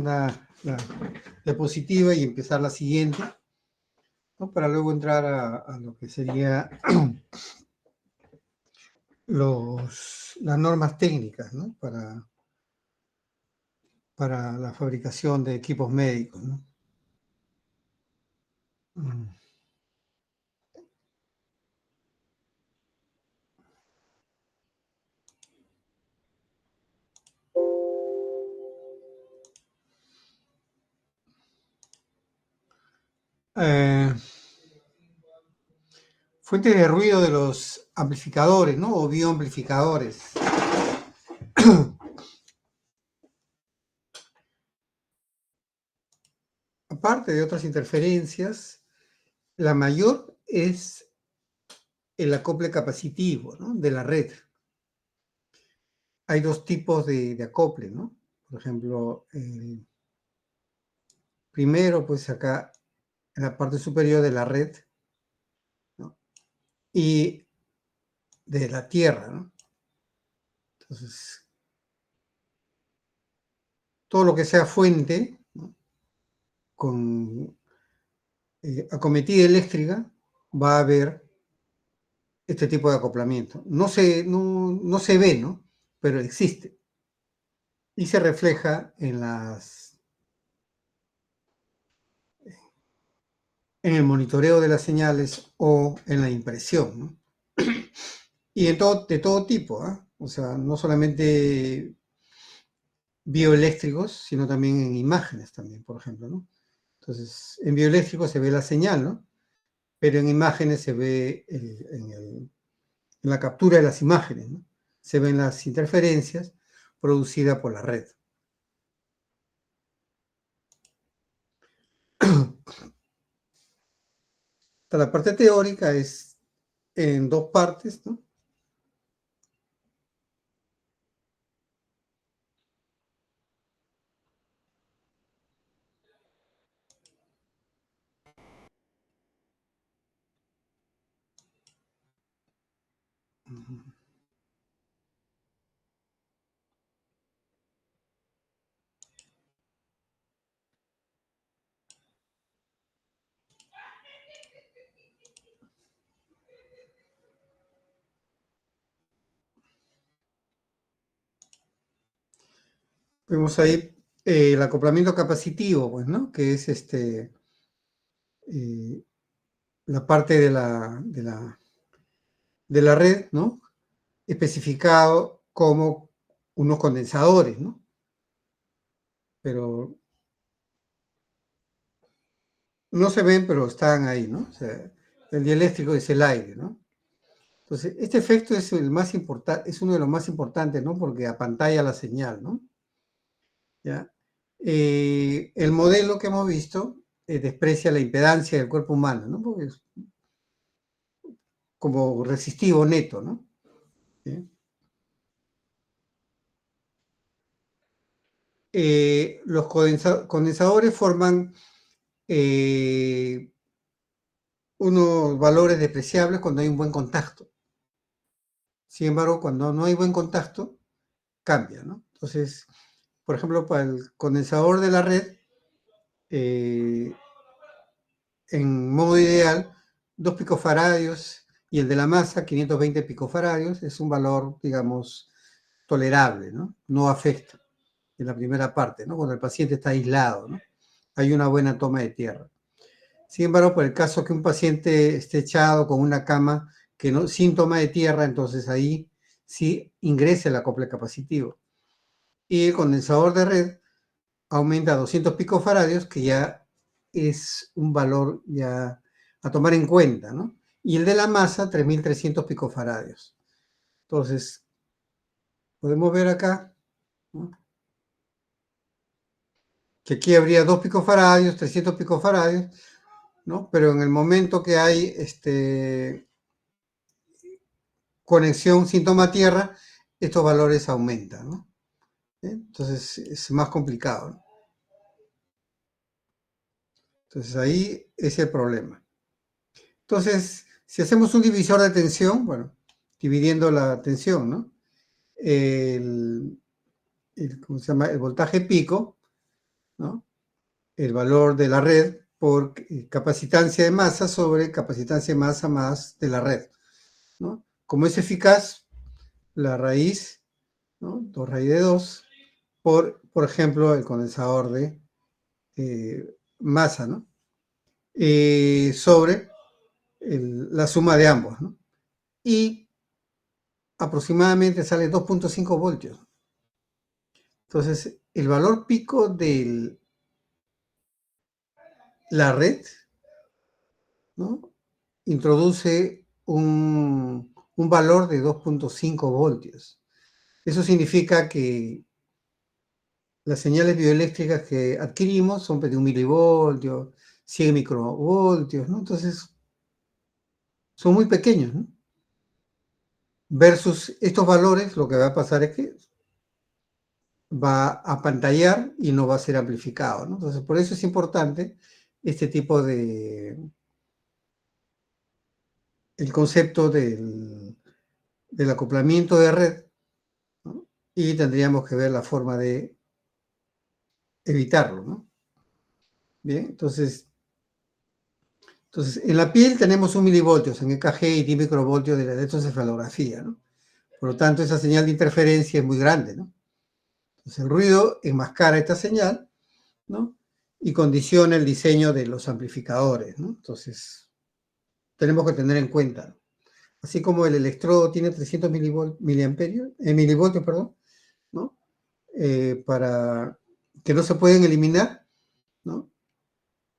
la diapositiva y empezar la siguiente, ¿no? Para luego entrar a lo que sería las normas técnicas, ¿no? Para la fabricación de equipos médicos, ¿no? Fuentes de ruido de los amplificadores, ¿no? O bioamplificadores. Aparte de otras interferencias, la mayor es el acople capacitivo, ¿no? De la red. Hay dos tipos de acople, ¿no? Por ejemplo, el primero, pues acá en la parte superior de la red, ¿no? Y de la tierra, ¿no? Entonces, todo lo que sea fuente, ¿no? Con acometida eléctrica, va a haber este tipo de acoplamiento. No se ve, ¿no? Pero existe. Y se refleja en el monitoreo de las señales o en la impresión, ¿no? Y de todo tipo, ¿eh? O sea, no solamente bioeléctricos, sino también en imágenes también, por ejemplo, ¿no? Entonces, en bioeléctricos se ve la señal, ¿no? Pero en imágenes se ve en la captura de las imágenes, ¿no? Se ven las interferencias producidas por la red. La parte teórica es en dos partes, ¿no? Vemos ahí el acoplamiento capacitivo, pues, ¿no? Que es la parte de la red, ¿no? Especificado como unos condensadores, ¿no? Pero no se ven, pero están ahí, ¿no? O sea, el dieléctrico es el aire, ¿no? Entonces, este efecto es el más importante, es uno de los más importantes, ¿no? Porque apantalla la señal, ¿no? ¿Ya? El modelo que hemos visto desprecia la impedancia del cuerpo humano, ¿no? Porque es como resistivo neto, ¿no? ¿Sí? Los condensadores forman unos valores despreciables cuando hay un buen contacto. Sin embargo, cuando no hay buen contacto, cambia, ¿no? Entonces, por ejemplo, para el condensador de la red, en modo ideal, 2 picofaradios y el de la masa, 520 picofaradios, es un valor, digamos, tolerable, ¿no? No afecta en la primera parte, ¿no? Cuando el paciente está aislado, ¿no? Hay una buena toma de tierra. Sin embargo, por el caso que un paciente esté echado con una cama que no, sin toma de tierra, entonces ahí sí ingresa el acople capacitivo. Y el condensador de red aumenta a 200 picofaradios, que ya es un valor ya a tomar en cuenta, ¿no? Y el de la masa, 3300 picofaradios. Entonces, podemos ver acá, ¿no? Que aquí habría 2 picofaradios, 300 picofaradios, ¿no? Pero en el momento que hay conexión sin toma tierra, estos valores aumentan, ¿no? Entonces es más complicado, ¿no? Entonces ahí es el problema. Entonces, si hacemos un divisor de tensión, bueno, dividiendo la tensión, ¿no? ¿Cómo se llama? El voltaje pico ¿no? El valor de la red por capacitancia de masa sobre capacitancia de masa más de la red, ¿no? Como es eficaz, la raíz, ¿no? 2 raíz de 2 por ejemplo, el condensador de masa, ¿no? Sobre la suma de ambos, ¿no? Y aproximadamente sale 2.5 voltios. Entonces, el valor pico de la red, ¿no? Introduce un valor de 2.5 voltios. Eso significa que las señales bioeléctricas que adquirimos son de 1 milivoltio, 100 microvoltios, ¿no? Entonces, son muy pequeños, ¿no? Versus estos valores, lo que va a pasar es que va a pantallar y no va a ser amplificado, ¿no? Entonces, por eso es importante este tipo el concepto del acoplamiento de red, ¿no? Y tendríamos que ver la forma de evitarlo, ¿no? Bien, entonces en la piel tenemos 1 milivoltios en EKG y 10 microvoltios de la electroencefalografía, ¿no? Por lo tanto, esa señal de interferencia es muy grande, ¿no? Entonces, el ruido enmascara esta señal, ¿no? Y condiciona el diseño de los amplificadores, ¿no? Entonces, tenemos que tener en cuenta, ¿no? Así como el electrodo tiene 300 milivoltios, perdón, ¿no? Para que no se pueden eliminar, ¿no?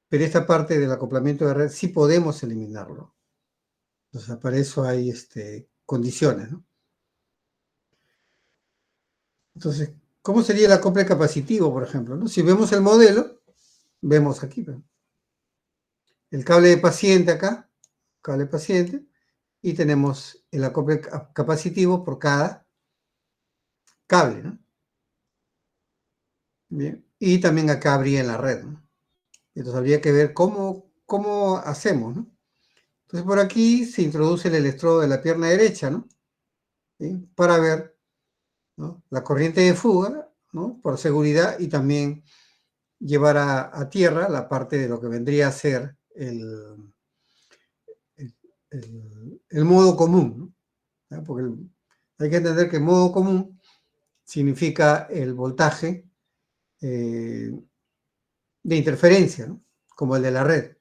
Pero esta parte del acoplamiento de red sí podemos eliminarlo. Entonces, para eso hay condiciones, ¿no? Entonces, ¿cómo sería el acople capacitivo, por ejemplo, ¿no? Si vemos el modelo, vemos aquí, ¿no? El cable de paciente acá, cable paciente, y tenemos el acople capacitivo por cada cable, ¿no? Bien. Y también acá habría en la red, ¿no? Entonces habría que ver cómo hacemos, ¿no? Entonces por aquí se introduce el electrodo de la pierna derecha, ¿no? ¿Sí? Para ver, ¿no? La corriente de fuga, ¿no? Por seguridad y también llevar a tierra la parte de lo que vendría a ser el modo común, ¿no? Porque hay que entender que el modo común significa el voltaje de interferencia, ¿no? Como el de la red.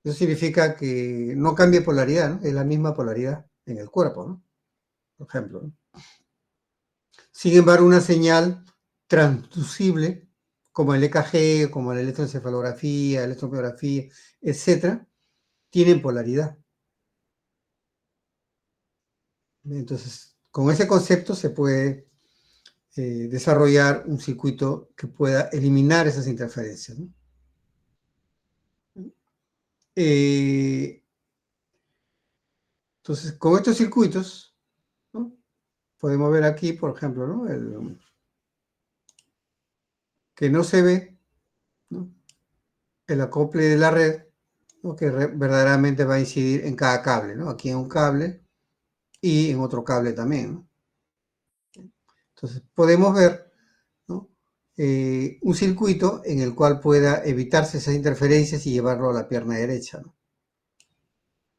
Eso significa que no cambia polaridad, ¿no? Es la misma polaridad en el cuerpo, ¿no? Por ejemplo, ¿no? Sin embargo, una señal transducible, como el EKG, como la electroencefalografía, electromiografía, etcétera, tienen polaridad. Entonces, con ese concepto se puede desarrollar un circuito que pueda eliminar esas interferencias, ¿no? Entonces, con estos circuitos, ¿no? Podemos ver aquí, por ejemplo, ¿no? Que no se ve, ¿no? El acople de la red, ¿no? Que verdaderamente va a incidir en cada cable, ¿no? Aquí en un cable y en otro cable también, ¿no? Entonces, podemos ver, ¿no? Un circuito en el cual pueda evitarse esas interferencias y llevarlo a la pierna derecha, ¿no?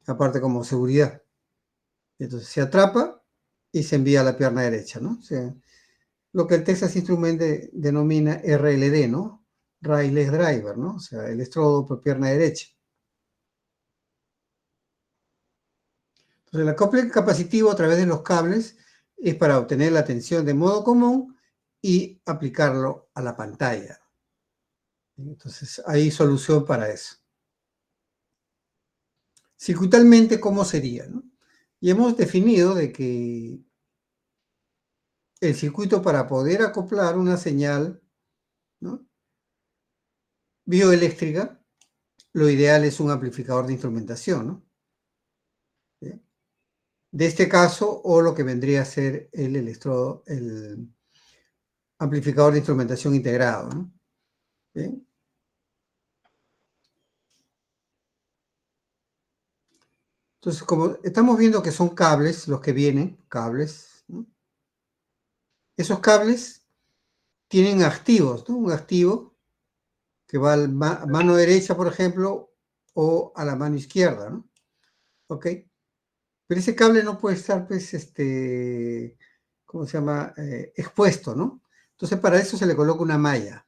Aparte como seguridad. Entonces, se atrapa y se envía a la pierna derecha, ¿no? O sea, lo que el Texas Instruments denomina RLD, ¿no? Railess Driver, ¿no? O sea, el electrodo por pierna derecha. Entonces, el acople capacitivo a través de los cables es para obtener la tensión de modo común y aplicarlo a la pantalla. Entonces, hay solución para eso. Circuitalmente, ¿cómo sería, no? Y hemos definido de que el circuito para poder acoplar una señal, ¿no? Bioeléctrica, lo ideal es un amplificador de instrumentación, ¿no? ¿Sí? De este caso, o lo que vendría a ser el electrodo, el amplificador de instrumentación integrado, ¿no? ¿Sí? Entonces, como estamos viendo que son cables los que vienen, cables, ¿no? Esos cables tienen activos, ¿no? Un activo que va a la mano derecha, por ejemplo, o a la mano izquierda, ¿no? ¿Ok? Pero ese cable no puede estar, pues, ¿cómo se llama? Expuesto, ¿no? Entonces, para eso se le coloca una malla.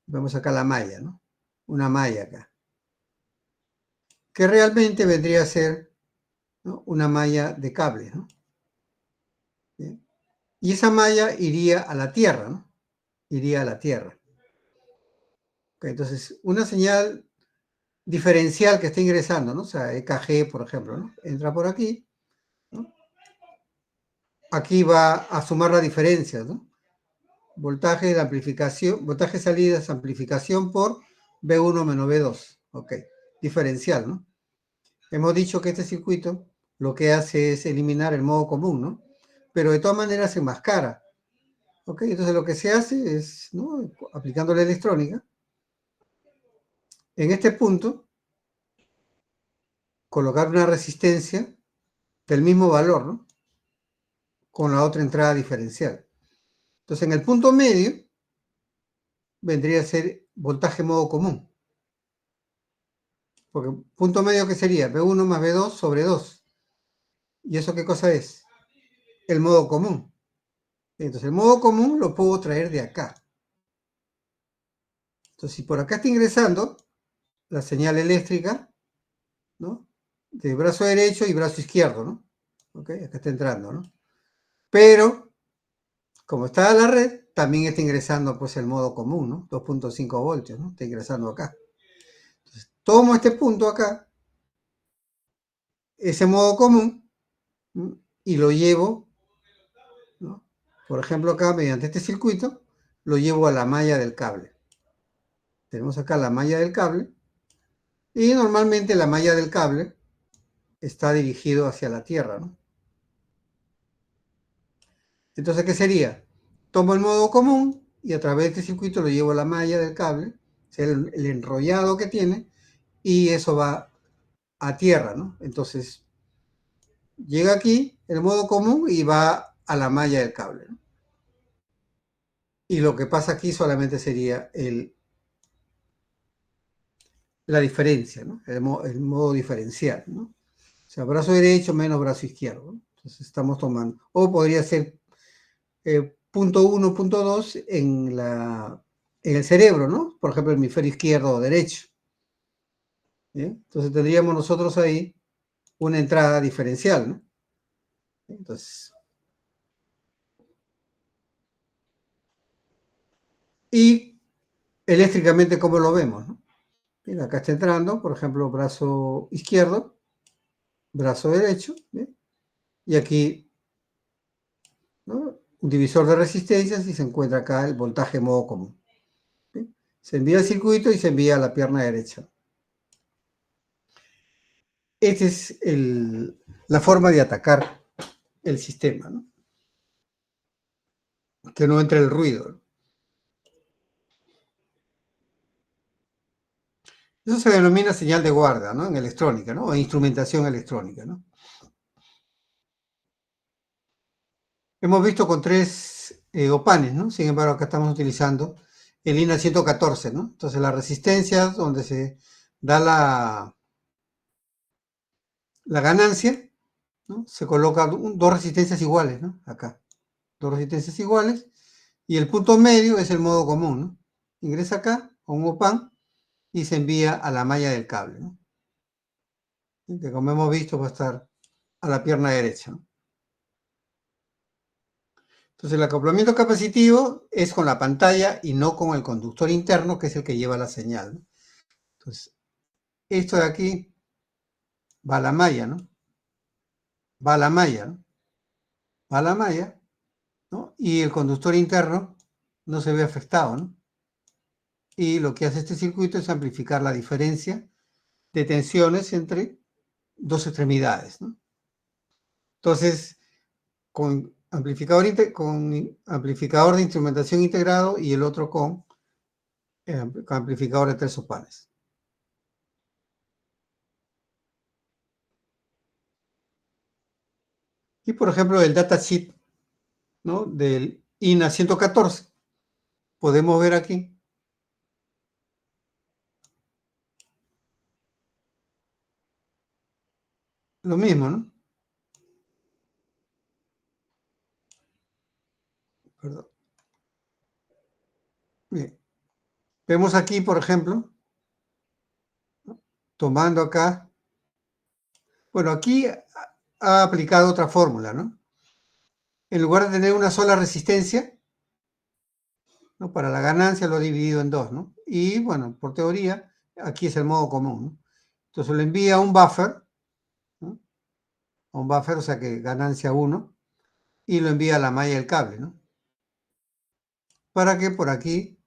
Vemos acá la malla, ¿no? Una malla acá. Que realmente vendría a ser, ¿no?, una malla de cable, ¿no? ¿Bien? Y esa malla iría a la tierra, ¿no? Iría a la tierra. Ok, entonces, una señal diferencial que está ingresando, ¿no? O sea, EKG, por ejemplo, ¿no? Entra por aquí, ¿no? Aquí va a sumar la diferencia, ¿no? Voltaje de amplificación, voltaje salidas, amplificación por B1 menos B2. Ok, diferencial, ¿no? Hemos dicho que este circuito lo que hace es eliminar el modo común, ¿no? Pero de todas maneras se enmascara. Ok, entonces lo que se hace es, ¿no?, aplicando la electrónica, en este punto, colocar una resistencia del mismo valor, ¿no?, con la otra entrada diferencial. Entonces, en el punto medio vendría a ser voltaje modo común. Porque punto medio, ¿qué sería? B1 más B2 sobre 2. ¿Y eso qué cosa es? El modo común. Entonces, el modo común lo puedo traer de acá. Entonces, si por acá está ingresando la señal eléctrica, ¿no?, de brazo derecho y brazo izquierdo, ¿no? Ok, acá está entrando, ¿no? Pero, como está la red, también está ingresando, pues, el modo común, ¿no? 2.5 voltios, ¿no? Está ingresando acá. Entonces, tomo este punto acá, ese modo común, ¿no?, y lo llevo, ¿no?, por ejemplo, acá, mediante este circuito, lo llevo a la malla del cable. Tenemos acá la malla del cable, y normalmente la malla del cable está dirigido hacia la tierra, ¿no? Entonces, ¿qué sería? Tomo el modo común y a través de este circuito lo llevo a la malla del cable, o sea, el enrollado que tiene, y eso va a tierra, ¿no? Entonces, llega aquí el modo común y va a la malla del cable, ¿no? Y lo que pasa aquí solamente sería la diferencia, ¿no? El modo diferencial, ¿no? O sea, brazo derecho menos brazo izquierdo, ¿no? Entonces estamos tomando. O podría ser punto 1, punto 2 en el cerebro, ¿no? Por ejemplo, el hemisferio izquierdo o derecho. ¿Bien? Entonces tendríamos nosotros ahí una entrada diferencial, ¿no? Entonces, y eléctricamente, ¿cómo lo vemos, no? Bien, acá está entrando, por ejemplo, brazo izquierdo, brazo derecho, ¿bien? Y aquí, ¿no?, un divisor de resistencias y se encuentra acá el voltaje modo común. ¿Bien? Se envía al circuito y se envía a la pierna derecha. Esta es la forma de atacar el sistema, ¿no? Que no entre el ruido. Eso se denomina señal de guarda, ¿no?, en electrónica, ¿no?, o instrumentación electrónica, ¿no? Hemos visto con 3 opanes, ¿no? Sin embargo, acá estamos utilizando el INA 114, ¿no? Entonces, las resistencias donde se da la ganancia, ¿no?, se coloca dos resistencias iguales, ¿no? Acá, dos resistencias iguales, y el punto medio es el modo común, ¿no? Ingresa acá a un OPAN y se envía a la malla del cable, ¿no? Que, como hemos visto, va a estar a la pierna derecha, ¿no? Entonces, el acoplamiento capacitivo es con la pantalla y no con el conductor interno, que es el que lleva la señal, ¿no? Entonces, esto de aquí va a la malla, ¿no? Va a la malla, ¿no? Va a la malla, ¿no? Y el conductor interno no se ve afectado, ¿no? Y lo que hace este circuito es amplificar la diferencia de tensiones entre dos extremidades, ¿no? Entonces, con amplificador de instrumentación integrado y el otro con amplificador de 3 sopanes. Y, por ejemplo, el datasheet, ¿no?, del INA 114, podemos ver aquí lo mismo, ¿no? Perdón. Bien. Vemos aquí, por ejemplo, tomando acá, bueno, aquí ha aplicado otra fórmula, ¿no? En lugar de tener una sola resistencia, ¿no? Para la ganancia lo ha dividido en dos, ¿no? Y bueno, por teoría, aquí es el modo común, ¿no? Entonces lo envía a un buffer, ¿no? A un buffer, o sea que ganancia 1, y lo envía a la malla del cable, ¿no? Para que por aquí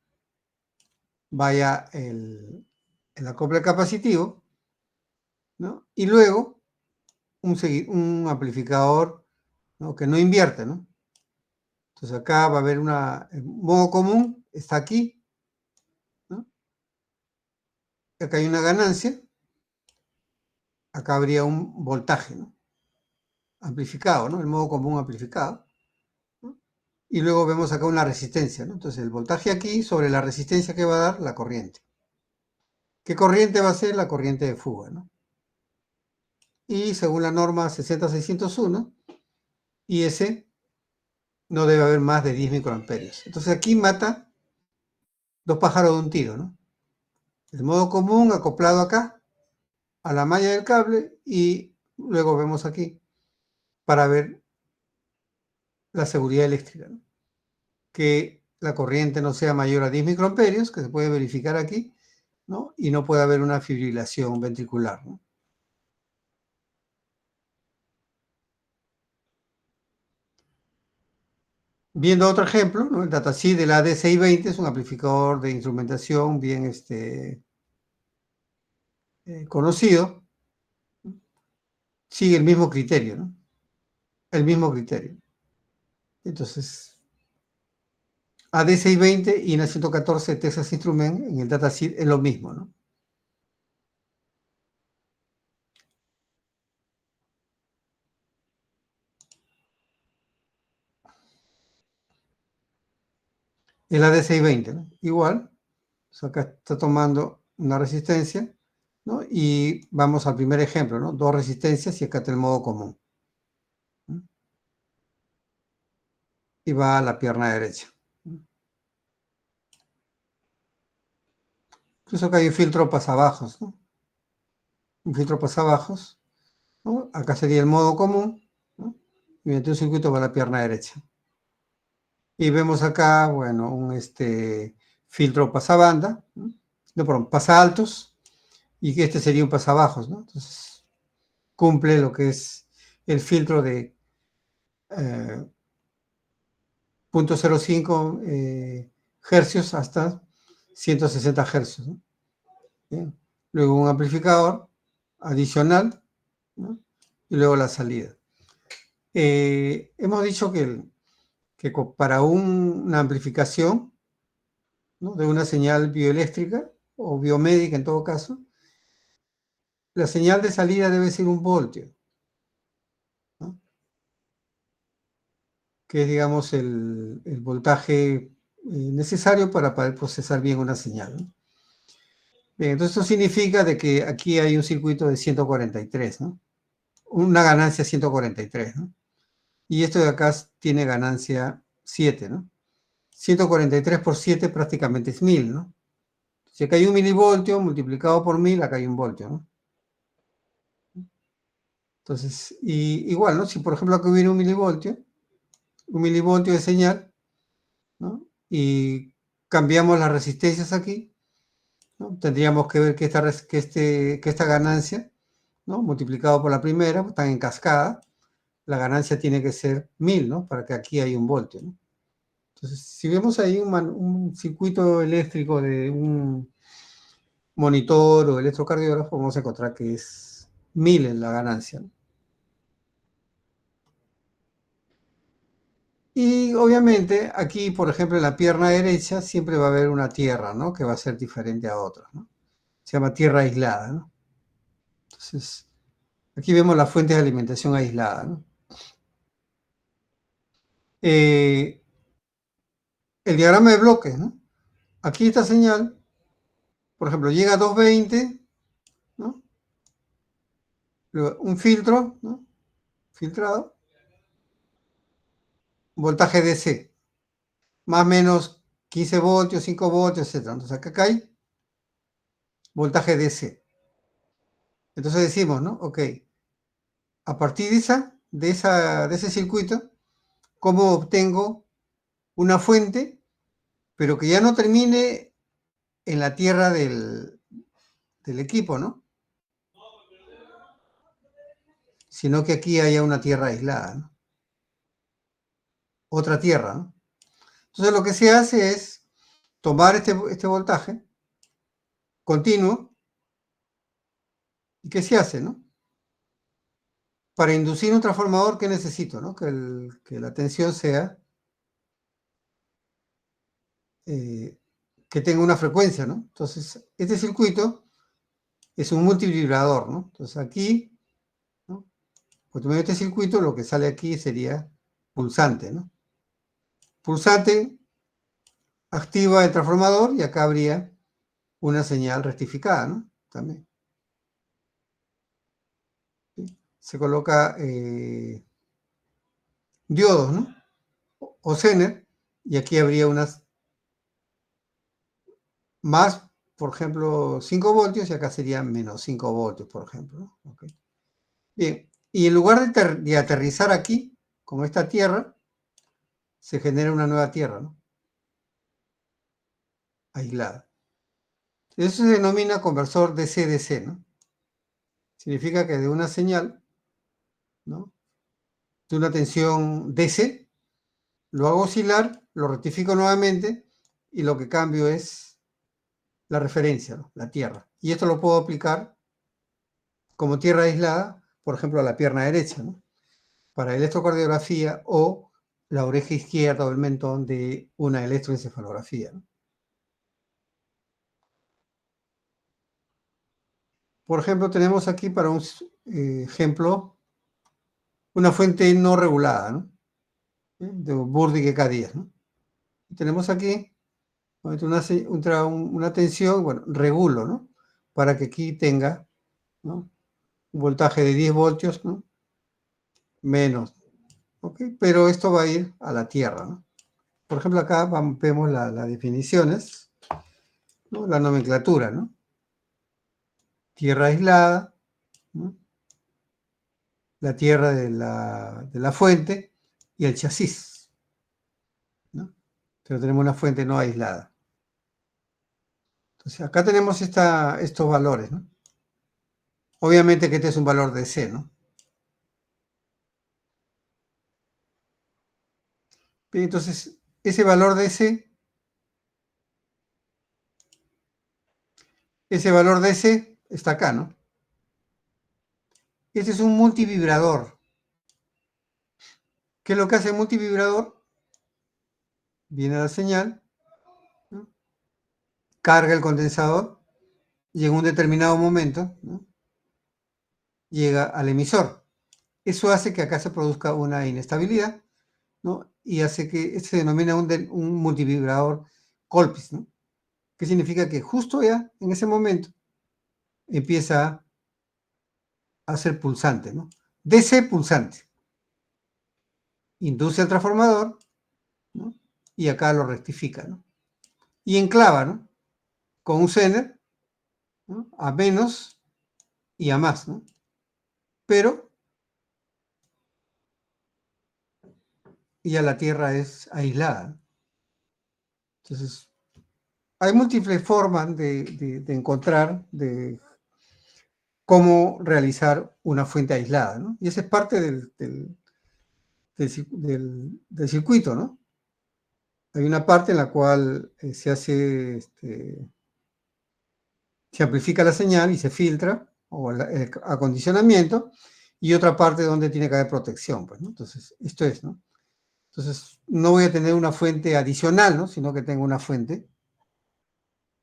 vaya el acople capacitivo, ¿no? Y luego un amplificador, ¿no? Que no invierte, ¿no? Entonces acá va a haber el modo común, está aquí, ¿no? Acá hay una ganancia, acá habría un voltaje, ¿no? Amplificado, ¿no? El modo común amplificado, ¿no? Y luego vemos acá una resistencia, ¿no? Entonces el voltaje aquí sobre la resistencia que va a dar la corriente. ¿Qué corriente va a ser? La corriente de fuga, ¿no? Y según la norma 60601, IS no debe haber más de 10 microamperios. Entonces aquí mata dos pájaros de un tiro, ¿no? El modo común acoplado acá a la malla del cable y luego vemos aquí para ver la seguridad eléctrica, ¿no? Que la corriente no sea mayor a 10 microamperios, que se puede verificar aquí, ¿no? Y no puede haber una fibrilación ventricular, ¿no? Viendo otro ejemplo, ¿no? El datasheet de la AD620 es un amplificador de instrumentación bien conocido, sigue el mismo criterio, ¿no? El mismo criterio. Entonces, AD620 y en la 114 Texas Instrument en el datasheet es lo mismo, ¿no? El AD620, ¿no? Igual, o sea, acá está tomando una resistencia, ¿no? Y vamos al primer ejemplo, ¿no? Dos resistencias y acá está el modo común, ¿no? Y va a la pierna derecha. Incluso acá hay un filtro pasabajos, ¿no? Un filtro pasabajos, ¿no? Acá sería el modo común, ¿no? Y mediante un circuito va a la pierna derecha. Y vemos acá, bueno, un filtro pasabanda, ¿no? No, perdón, pasaltos, y que este sería un pasabajos, ¿no? Entonces, cumple lo que es el filtro de 0.05 hercios hasta 160 hercios, ¿no? Bien. Luego un amplificador adicional, ¿no? Y luego la salida. Hemos dicho que para una amplificación, ¿no? De una señal bioeléctrica o biomédica en todo caso, la señal de salida debe ser un voltio, ¿no? Que es, digamos, el voltaje necesario para poder procesar bien una señal, ¿no? Bien, entonces esto significa de que aquí hay un circuito de 143, ¿no? Una ganancia 143, ¿no? Y esto de acá tiene ganancia 7, ¿no? 143 por 7 prácticamente es 1000, ¿no? Si acá hay un milivoltio multiplicado por 1000, acá hay un voltio, ¿no? Entonces, igual, ¿no? Si por ejemplo acá hubiera un milivoltio de señal, ¿no? Y cambiamos las resistencias aquí, ¿no? Tendríamos que ver que esta ganancia, ¿no? Multiplicado por la primera, están en cascada, la ganancia tiene que ser 1000, ¿no? Para que aquí haya un voltio, ¿no? Entonces, si vemos ahí un circuito eléctrico de un monitor o electrocardiógrafo, vamos a encontrar que es 1000 en la ganancia, ¿no? Y obviamente aquí, por ejemplo, en la pierna derecha siempre va a haber una tierra, ¿no? Que va a ser diferente a otras, ¿no? Se llama tierra aislada, ¿no? Entonces, aquí vemos las fuentes de alimentación aislada, ¿no? Eh, el diagrama de bloques, ¿no? Aquí esta señal, por ejemplo, llega a 220, ¿no? Pero un filtro, ¿no? Filtrado, voltaje DC, más o menos 15 voltios, 5 voltios, etc. Entonces acá hay voltaje DC. Entonces decimos, ¿no? Ok, a partir de ese circuito, ¿cómo obtengo una fuente, pero que ya no termine en la tierra del equipo, ¿no? Sino que aquí haya una tierra aislada, ¿no? Otra tierra, ¿no? Entonces lo que se hace es tomar este voltaje continuo, ¿y qué se hace, no? Para inducir un transformador, ¿qué necesito, no? Que la tensión sea, que tenga una frecuencia, ¿no? Entonces, este circuito es un multivibrador, ¿no? Entonces aquí, ¿no? Por medio de este circuito, lo que sale aquí sería pulsante, ¿no? Pulsante activa el transformador y acá habría una señal rectificada, ¿no? También. ¿Sí? Se coloca diodos, ¿no? O Zener, y aquí habría unas más, por ejemplo, 5 voltios y acá serían menos 5 voltios, por ejemplo, ¿no? Okay. Bien, y en lugar de aterrizar aquí, con esta tierra, se genera una nueva tierra, ¿no? Aislada. Eso se denomina conversor DC-DC, ¿no? Significa que de una señal, ¿no? De una tensión DC, lo hago oscilar, lo rectifico nuevamente y lo que cambio es la referencia, ¿no? La tierra. Y esto lo puedo aplicar como tierra aislada, por ejemplo, a la pierna derecha, ¿no? Para electrocardiografía o la oreja izquierda o el mentón de una electroencefalografía, ¿no? Por ejemplo, tenemos aquí para un ejemplo una fuente no regulada, ¿no? De Burdick EK10, ¿no? Y tenemos aquí una tensión, bueno, regulo, ¿no? Para que aquí tenga, ¿no? Un voltaje de 10 voltios, ¿no? Menos, ¿ok? Pero esto va a ir a la tierra, ¿no? Por ejemplo, acá vemos las definiciones, ¿no? La nomenclatura, ¿no? Tierra aislada, ¿no? La tierra de la fuente y el chasis, ¿no? Pero tenemos una fuente no aislada. Entonces, acá tenemos estos valores, ¿no? Obviamente que este es un valor de C, ¿no? Entonces, ese valor de C está acá, ¿no? Este es un multivibrador. ¿Qué es lo que hace el multivibrador? Viene la señal, ¿no? Carga el condensador y en un determinado momento, ¿no? Llega al emisor. Eso hace que acá se produzca una inestabilidad, ¿no? Y hace que se denomina un multivibrador Colpitts, ¿no? Que significa que justo ya en ese momento empieza a ser pulsante, ¿no? DC pulsante. Induce al transformador, ¿no? Y acá lo rectifica, ¿no? Y enclava, ¿no? Con un Zener, ¿no? A menos y a más, ¿no? Pero ya la Tierra es aislada. Entonces, hay múltiples formas de encontrar de cómo realizar una fuente aislada, ¿no? Y esa es parte del circuito, ¿no? Hay una parte en la cual se hace, se amplifica la señal y se filtra, o el acondicionamiento, y otra parte donde tiene que haber protección, pues, ¿no? Entonces, esto es, ¿no? Entonces, no voy a tener una fuente adicional, ¿no? Sino que tengo una fuente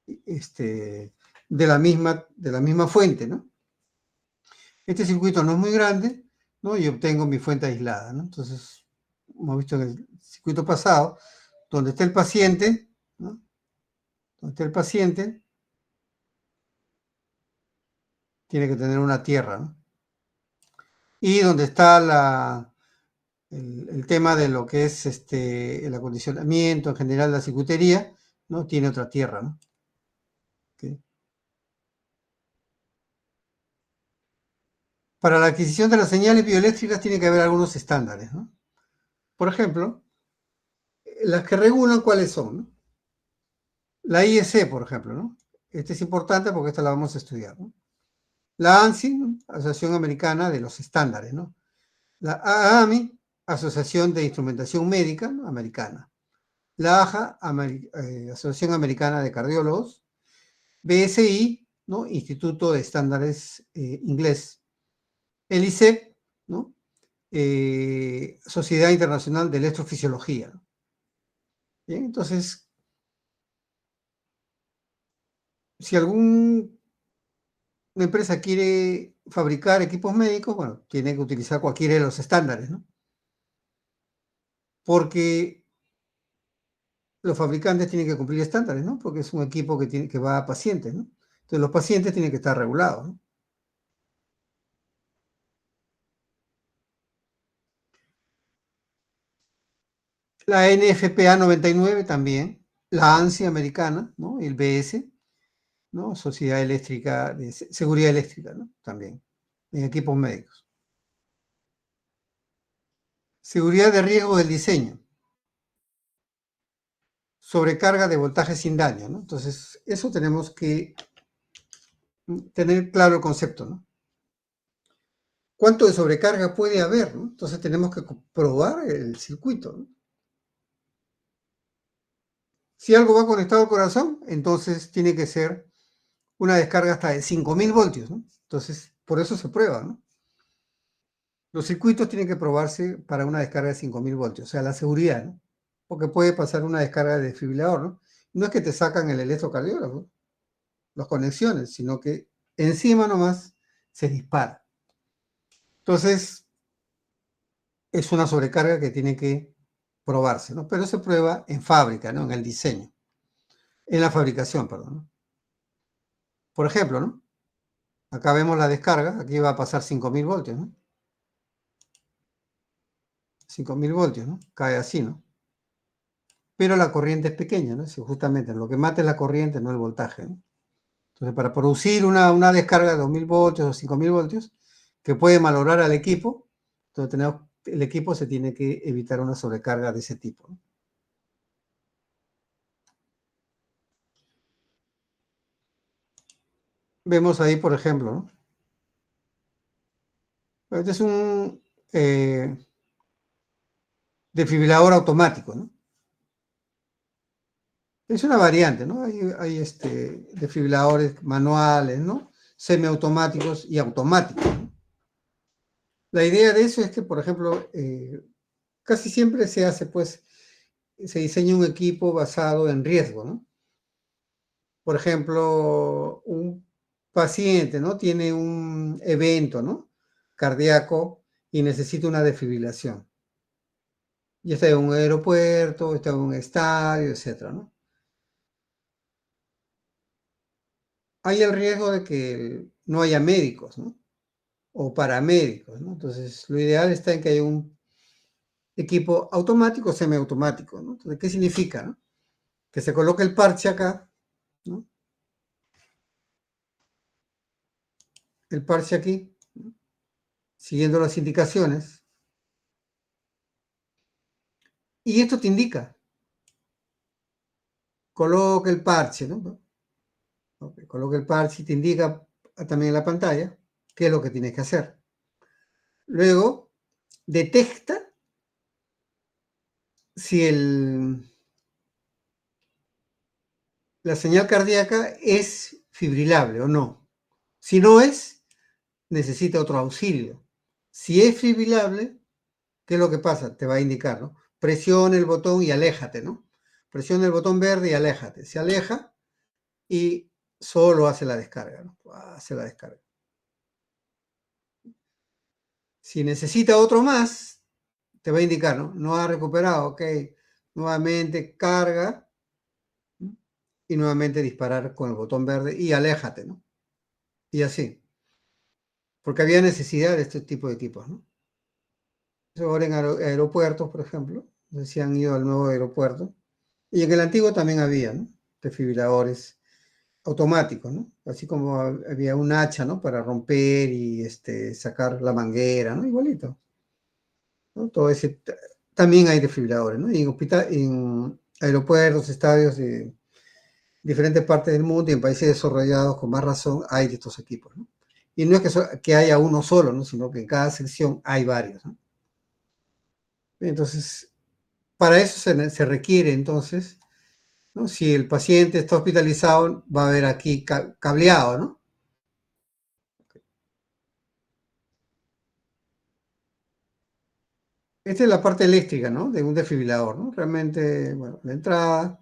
de la misma fuente, ¿no? Este circuito no es muy grande, ¿no? Y obtengo mi fuente aislada, ¿no? Entonces, hemos visto en el circuito pasado, donde está el paciente, ¿no? Donde está el paciente, tiene que tener una tierra, ¿no? Y donde está el tema de lo que es el acondicionamiento, en general la circuitería, ¿no? Tiene otra tierra, ¿no? ¿Ok? Para la adquisición de las señales bioeléctricas tiene que haber algunos estándares, ¿no? Por ejemplo, las que regulan cuáles son, ¿no? La IEC, por ejemplo, ¿no? Esta es importante porque esta la vamos a estudiar, ¿no? La ANSI, ¿no? Asociación Americana de los Estándares, ¿no? La AAMI, Asociación de Instrumentación Médica, ¿no? Americana. La AJA, Asociación Americana de Cardiólogos. BSI, ¿no? Instituto de Estándares Inglés. El ICEP, ¿no? Sociedad Internacional de Electrofisiología. Bien, entonces, si alguna empresa quiere fabricar equipos médicos, bueno, tiene que utilizar cualquiera de los estándares, ¿no? Porque los fabricantes tienen que cumplir estándares, ¿no? Porque es un equipo que va a pacientes, ¿no? Entonces los pacientes tienen que estar regulados, ¿no? La NFPA 99 también, la ANSI americana, ¿no? El BS, ¿no? Sociedad Eléctrica de Seguridad Eléctrica, ¿no? También, en equipos médicos. Seguridad de riesgo del diseño. Sobrecarga de voltaje sin daño, ¿no? Entonces, eso tenemos que tener claro el concepto, ¿no? ¿Cuánto de sobrecarga puede haber, ¿no? Entonces tenemos que probar el circuito, ¿no? Si algo va conectado al corazón, entonces tiene que ser una descarga hasta de 5000 voltios, ¿no? Entonces, por eso se prueba, ¿no? Los circuitos tienen que probarse para una descarga de 5000 voltios, o sea, la seguridad, ¿no? Porque puede pasar una descarga de desfibrilador, ¿no? No es que te sacan el electrocardiógrafo, las conexiones, sino que encima nomás se dispara. Entonces, es una sobrecarga que tiene que probarse, ¿no? Pero se prueba en fábrica, ¿no? En el diseño, en la fabricación, perdón, ¿no? Por ejemplo, ¿no? Acá vemos la descarga, aquí va a pasar 5000 voltios, ¿no? 5000 voltios, ¿no? Cae así, ¿no? Pero la corriente es pequeña, ¿no? Sí, justamente lo que mata es la corriente, no el voltaje, ¿no? Entonces, para producir una descarga de 2000 voltios o 5000 voltios, que puede malograr al equipo, entonces el equipo se tiene que evitar una sobrecarga de ese tipo, ¿no? Vemos ahí, por ejemplo, ¿no? Este es un desfibrilador automático, ¿no? Es una variante, ¿no? Hay desfibriladores manuales, ¿no? Semiautomáticos y automáticos, ¿no? La idea de eso es que, por ejemplo, casi siempre se hace, pues, se diseña un equipo basado en riesgo, ¿no? Por ejemplo, un paciente, ¿no? Tiene un evento, ¿no? Cardíaco y necesita una desfibrilación. Ya está en un aeropuerto, está en un estadio, etcétera, ¿no? Hay el riesgo de que no haya médicos, ¿no? O paramédicos, ¿no? Entonces, lo ideal está en que haya un equipo automático o semiautomático, ¿no? Entonces, ¿qué significa, no? Que se coloque el parche acá, ¿no? El parche aquí, ¿no? Siguiendo las indicaciones, y esto te indica, coloca el parche, ¿no? Okay, coloca el parche y te indica también en la pantalla qué es lo que tienes que hacer. Luego, detecta si la señal cardíaca es fibrilable o no. Si no es, necesita otro auxilio. Si es fibrilable, ¿qué es lo que pasa? Te va a indicar, ¿no? Presiona el botón y aléjate, ¿no? Presiona el botón verde y aléjate. Se aleja y solo hace la descarga, ¿no? Hace la descarga. Si necesita otro más, te va a indicar, ¿no? No ha recuperado, ok. Nuevamente carga, ¿no? Y nuevamente disparar con el botón verde y aléjate, ¿no? Y así. porque había necesidad de este tipo de equipos, ¿no? Ahora en aeropuertos, por ejemplo, no sé si han ido al nuevo aeropuerto, y en el antiguo también había, ¿no? Desfibriladores automáticos, ¿no? Así como había un hacha, ¿no? Para romper y sacar la manguera, ¿no? Igualito, ¿no? Todo ese, también hay desfibriladores, ¿no? Y en aeropuertos, estadios de diferentes partes del mundo y en países desarrollados con más razón hay de estos equipos, ¿no? Y no es que haya uno solo, ¿no? Sino que en cada sección hay varios, ¿no? Entonces, para eso se requiere, entonces, ¿no? Si el paciente está hospitalizado, va a haber aquí cableado, ¿no? Esta es la parte eléctrica, ¿no? De un desfibrilador, ¿no? Realmente, bueno, la entrada,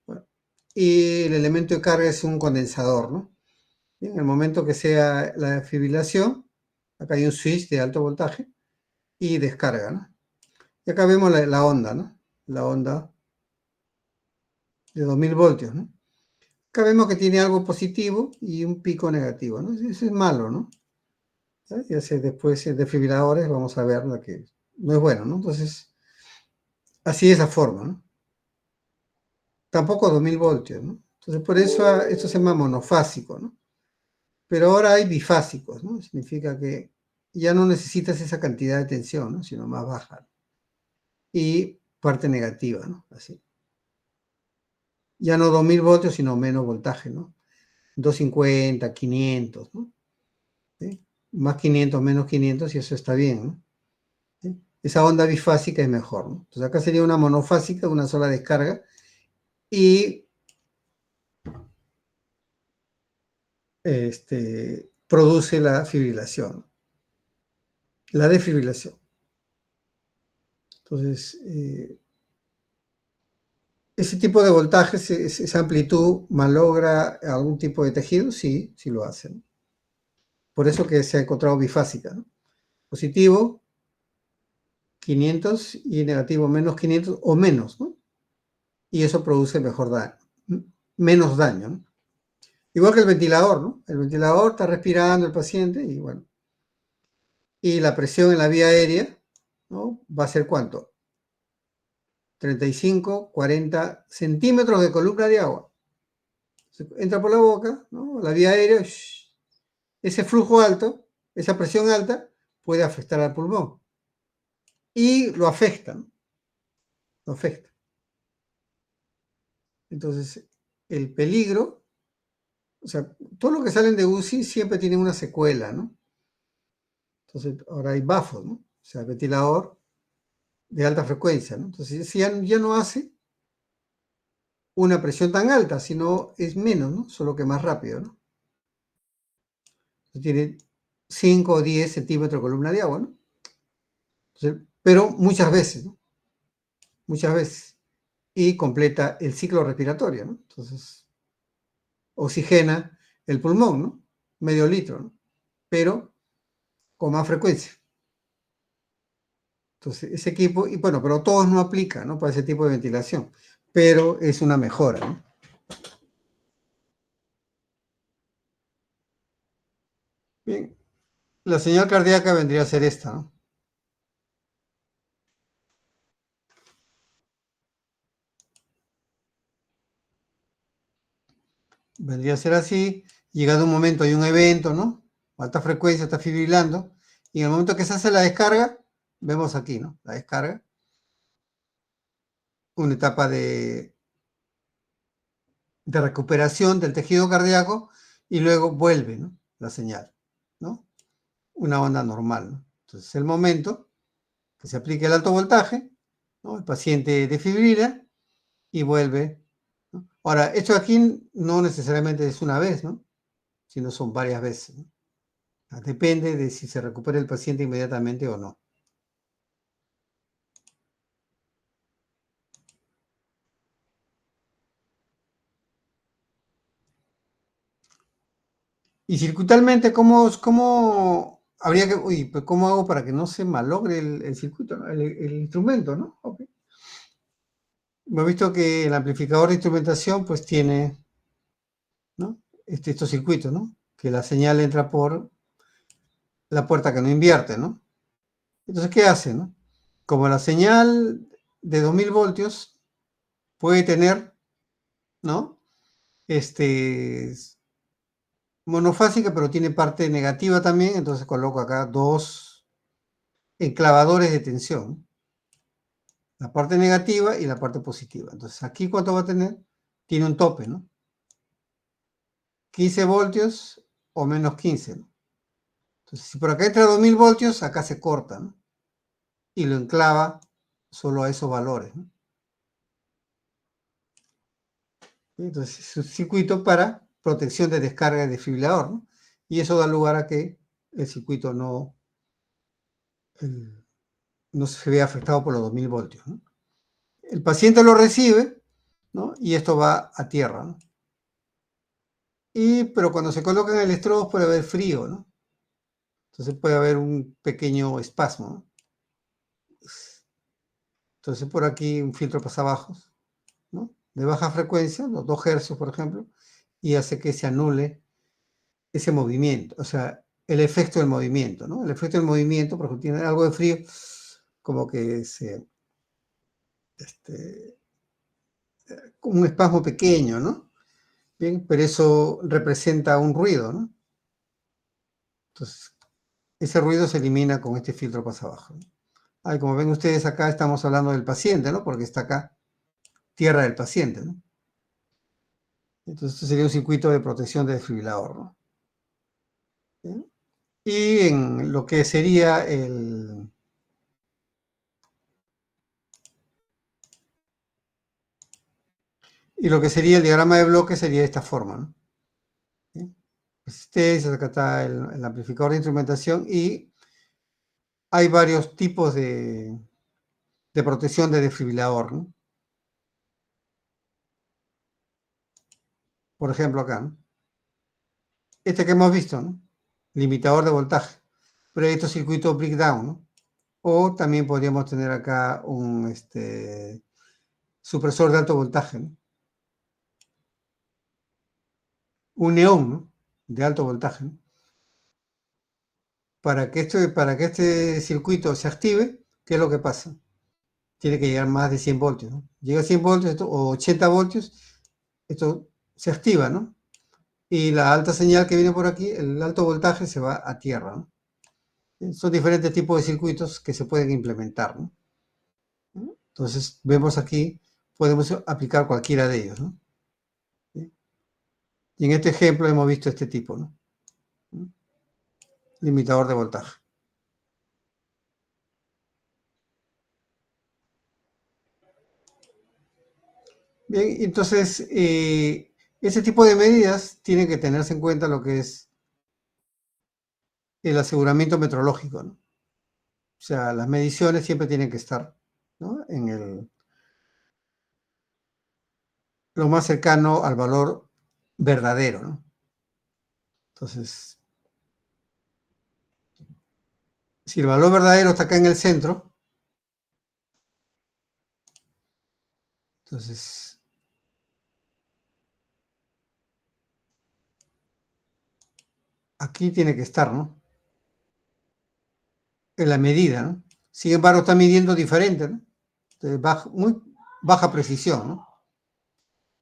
bueno, y el elemento de carga es un condensador, ¿no? Y en el momento que sea la desfibrilación, acá hay un switch de alto voltaje y descarga, ¿no? Y acá vemos la onda, ¿no? La onda de 2000 voltios, ¿no? Acá vemos que tiene algo positivo y un pico negativo, ¿no? Eso es malo, ¿no? Y así después en desfibriladores vamos a ver lo que no es bueno, ¿no? Entonces, así es la forma, ¿no? Tampoco 2000 voltios, ¿no? Entonces, por eso esto se llama monofásico, ¿no? Pero ahora hay bifásicos, ¿no? Significa que ya no necesitas esa cantidad de tensión, ¿no? Sino más baja. Y parte negativa, ¿no? Así. Ya no 2000 voltios, sino menos voltaje, ¿no? 250, 500, ¿no? ¿Sí? Más 500, menos 500, y eso está bien, ¿no? ¿Sí? Esa onda bifásica es mejor, ¿no? Entonces acá sería una monofásica, una sola descarga, y produce la fibrilación, la desfibrilación. Entonces, ese tipo de voltajes, esa amplitud, malogra algún tipo de tejido, sí, sí lo hacen. Por eso que se ha encontrado bifásica, ¿no? Positivo, 500 y negativo, menos 500 o menos, ¿no? Y eso produce mejor daño, menos daño, ¿no? Igual que el ventilador, ¿no? El ventilador está respirando el paciente y bueno, y la presión en la vía aérea, ¿no? Va a ser ¿cuánto? 35, 40 centímetros de columna de agua. Entra por la boca, ¿no? La vía aérea, ese flujo alto, esa presión alta, puede afectar al pulmón. Y lo afecta, ¿no? Lo afecta. Entonces, el peligro, o sea, todo lo que salen de UCI siempre tienen una secuela, ¿no? Entonces, ahora hay bafos, ¿no? O sea, ventilador de alta frecuencia, ¿no? Entonces, ya no hace una presión tan alta, sino es menos, ¿no? Solo que más rápido, ¿no? Entonces, tiene 5 o 10 centímetros de columna de agua, ¿no? Entonces, pero muchas veces, ¿no? Muchas veces. Y completa el ciclo respiratorio, ¿no? Entonces, oxigena el pulmón, ¿no? Medio litro, ¿no? Pero con más frecuencia. Entonces, ese equipo, y bueno, pero todos no aplican, ¿no? Para ese tipo de ventilación, pero es una mejora, ¿no? Bien, la señal cardíaca vendría a ser esta, ¿no? Vendría a ser así, llegado un momento hay un evento, ¿no? Alta frecuencia, está fibrilando, y en el momento que se hace la descarga, vemos aquí, ¿no? La descarga, una etapa de recuperación del tejido cardíaco y luego vuelve, ¿no? La señal, ¿no? Una onda normal, ¿no? Entonces, es el momento que se aplique el alto voltaje, ¿no? El paciente defibrila y vuelve, ¿no? Ahora, esto aquí no necesariamente es una vez, ¿no? Sino son varias veces, ¿no? Depende de si se recupera el paciente inmediatamente o no. Y circuitalmente, ¿cómo habría que, uy, pues cómo hago para que no se malogre el circuito, ¿no? El instrumento, ¿no? Okay. Hemos visto que el amplificador de instrumentación pues tiene, ¿no? Estos circuitos, ¿no? Que la señal entra por la puerta que no invierte, ¿no? Entonces, ¿qué hace, no? Como la señal de 2000 voltios puede tener, ¿no? Monofásica, pero tiene parte negativa también, entonces coloco acá dos enclavadores de tensión, la parte negativa y la parte positiva. Entonces, aquí, ¿cuánto va a tener? Tiene un tope, ¿no? 15 voltios o menos 15, ¿no? Entonces, si por acá entra 2000 voltios, acá se corta, ¿no? Y lo enclava solo a esos valores, ¿no? Entonces, es un circuito para protección de descarga de desfibrilador, ¿no? Y eso da lugar a que el circuito no se vea afectado por los 2000 voltios, ¿no? El paciente lo recibe, ¿no? Y esto va a tierra, ¿no? Pero cuando se colocan electrodos puede haber frío, ¿no? Entonces puede haber un pequeño espasmo, ¿no? Entonces por aquí un filtro pasabajos, ¿no? De baja frecuencia, los 2 Hz, por ejemplo, y hace que se anule ese movimiento, o sea, el efecto del movimiento, ¿no? El efecto del movimiento, por ejemplo, tiene algo de frío, como que un espasmo pequeño, ¿no? Bien, pero eso representa un ruido, ¿no? Entonces, ese ruido se elimina con este filtro pasabajo, ¿no? Como ven ustedes acá, estamos hablando del paciente, ¿no? Porque está acá, tierra del paciente, ¿no? Entonces, esto sería un circuito de protección de desfibrilador, ¿no? ¿Bien? Y en lo que sería el diagrama de bloque sería de esta forma, ¿no? ¿Bien? Resistencias, acá está el amplificador de instrumentación y hay varios tipos de protección de desfibrilador, ¿no? Por ejemplo, acá, ¿no? Este que hemos visto, ¿no? Limitador de voltaje. Pero estos circuitos breakdown, ¿no? O también podríamos tener acá un supresor de alto voltaje, ¿no? Un neón, ¿no? De alto voltaje, ¿no? Para que este circuito se active, ¿qué es lo que pasa? Tiene que llegar más de 100 voltios, ¿no? Llega a 100 voltios o 80 voltios, esto se activa, ¿no? Y la alta señal que viene por aquí, el alto voltaje se va a tierra, ¿no? Son diferentes tipos de circuitos que se pueden implementar, ¿no? Entonces, vemos aquí, podemos aplicar cualquiera de ellos, ¿no? Y en este ejemplo hemos visto este tipo, ¿no? Limitador de voltaje. Bien, entonces, ese tipo de medidas tienen que tenerse en cuenta lo que es el aseguramiento metrológico, ¿no? O sea, las mediciones siempre tienen que estar, ¿no? Lo más cercano al valor verdadero, ¿no? Entonces, si el valor verdadero está acá en el centro, entonces aquí tiene que estar, ¿no? En la medida, ¿no? Sin embargo, está midiendo diferente, ¿no? Entonces, muy baja precisión, ¿no?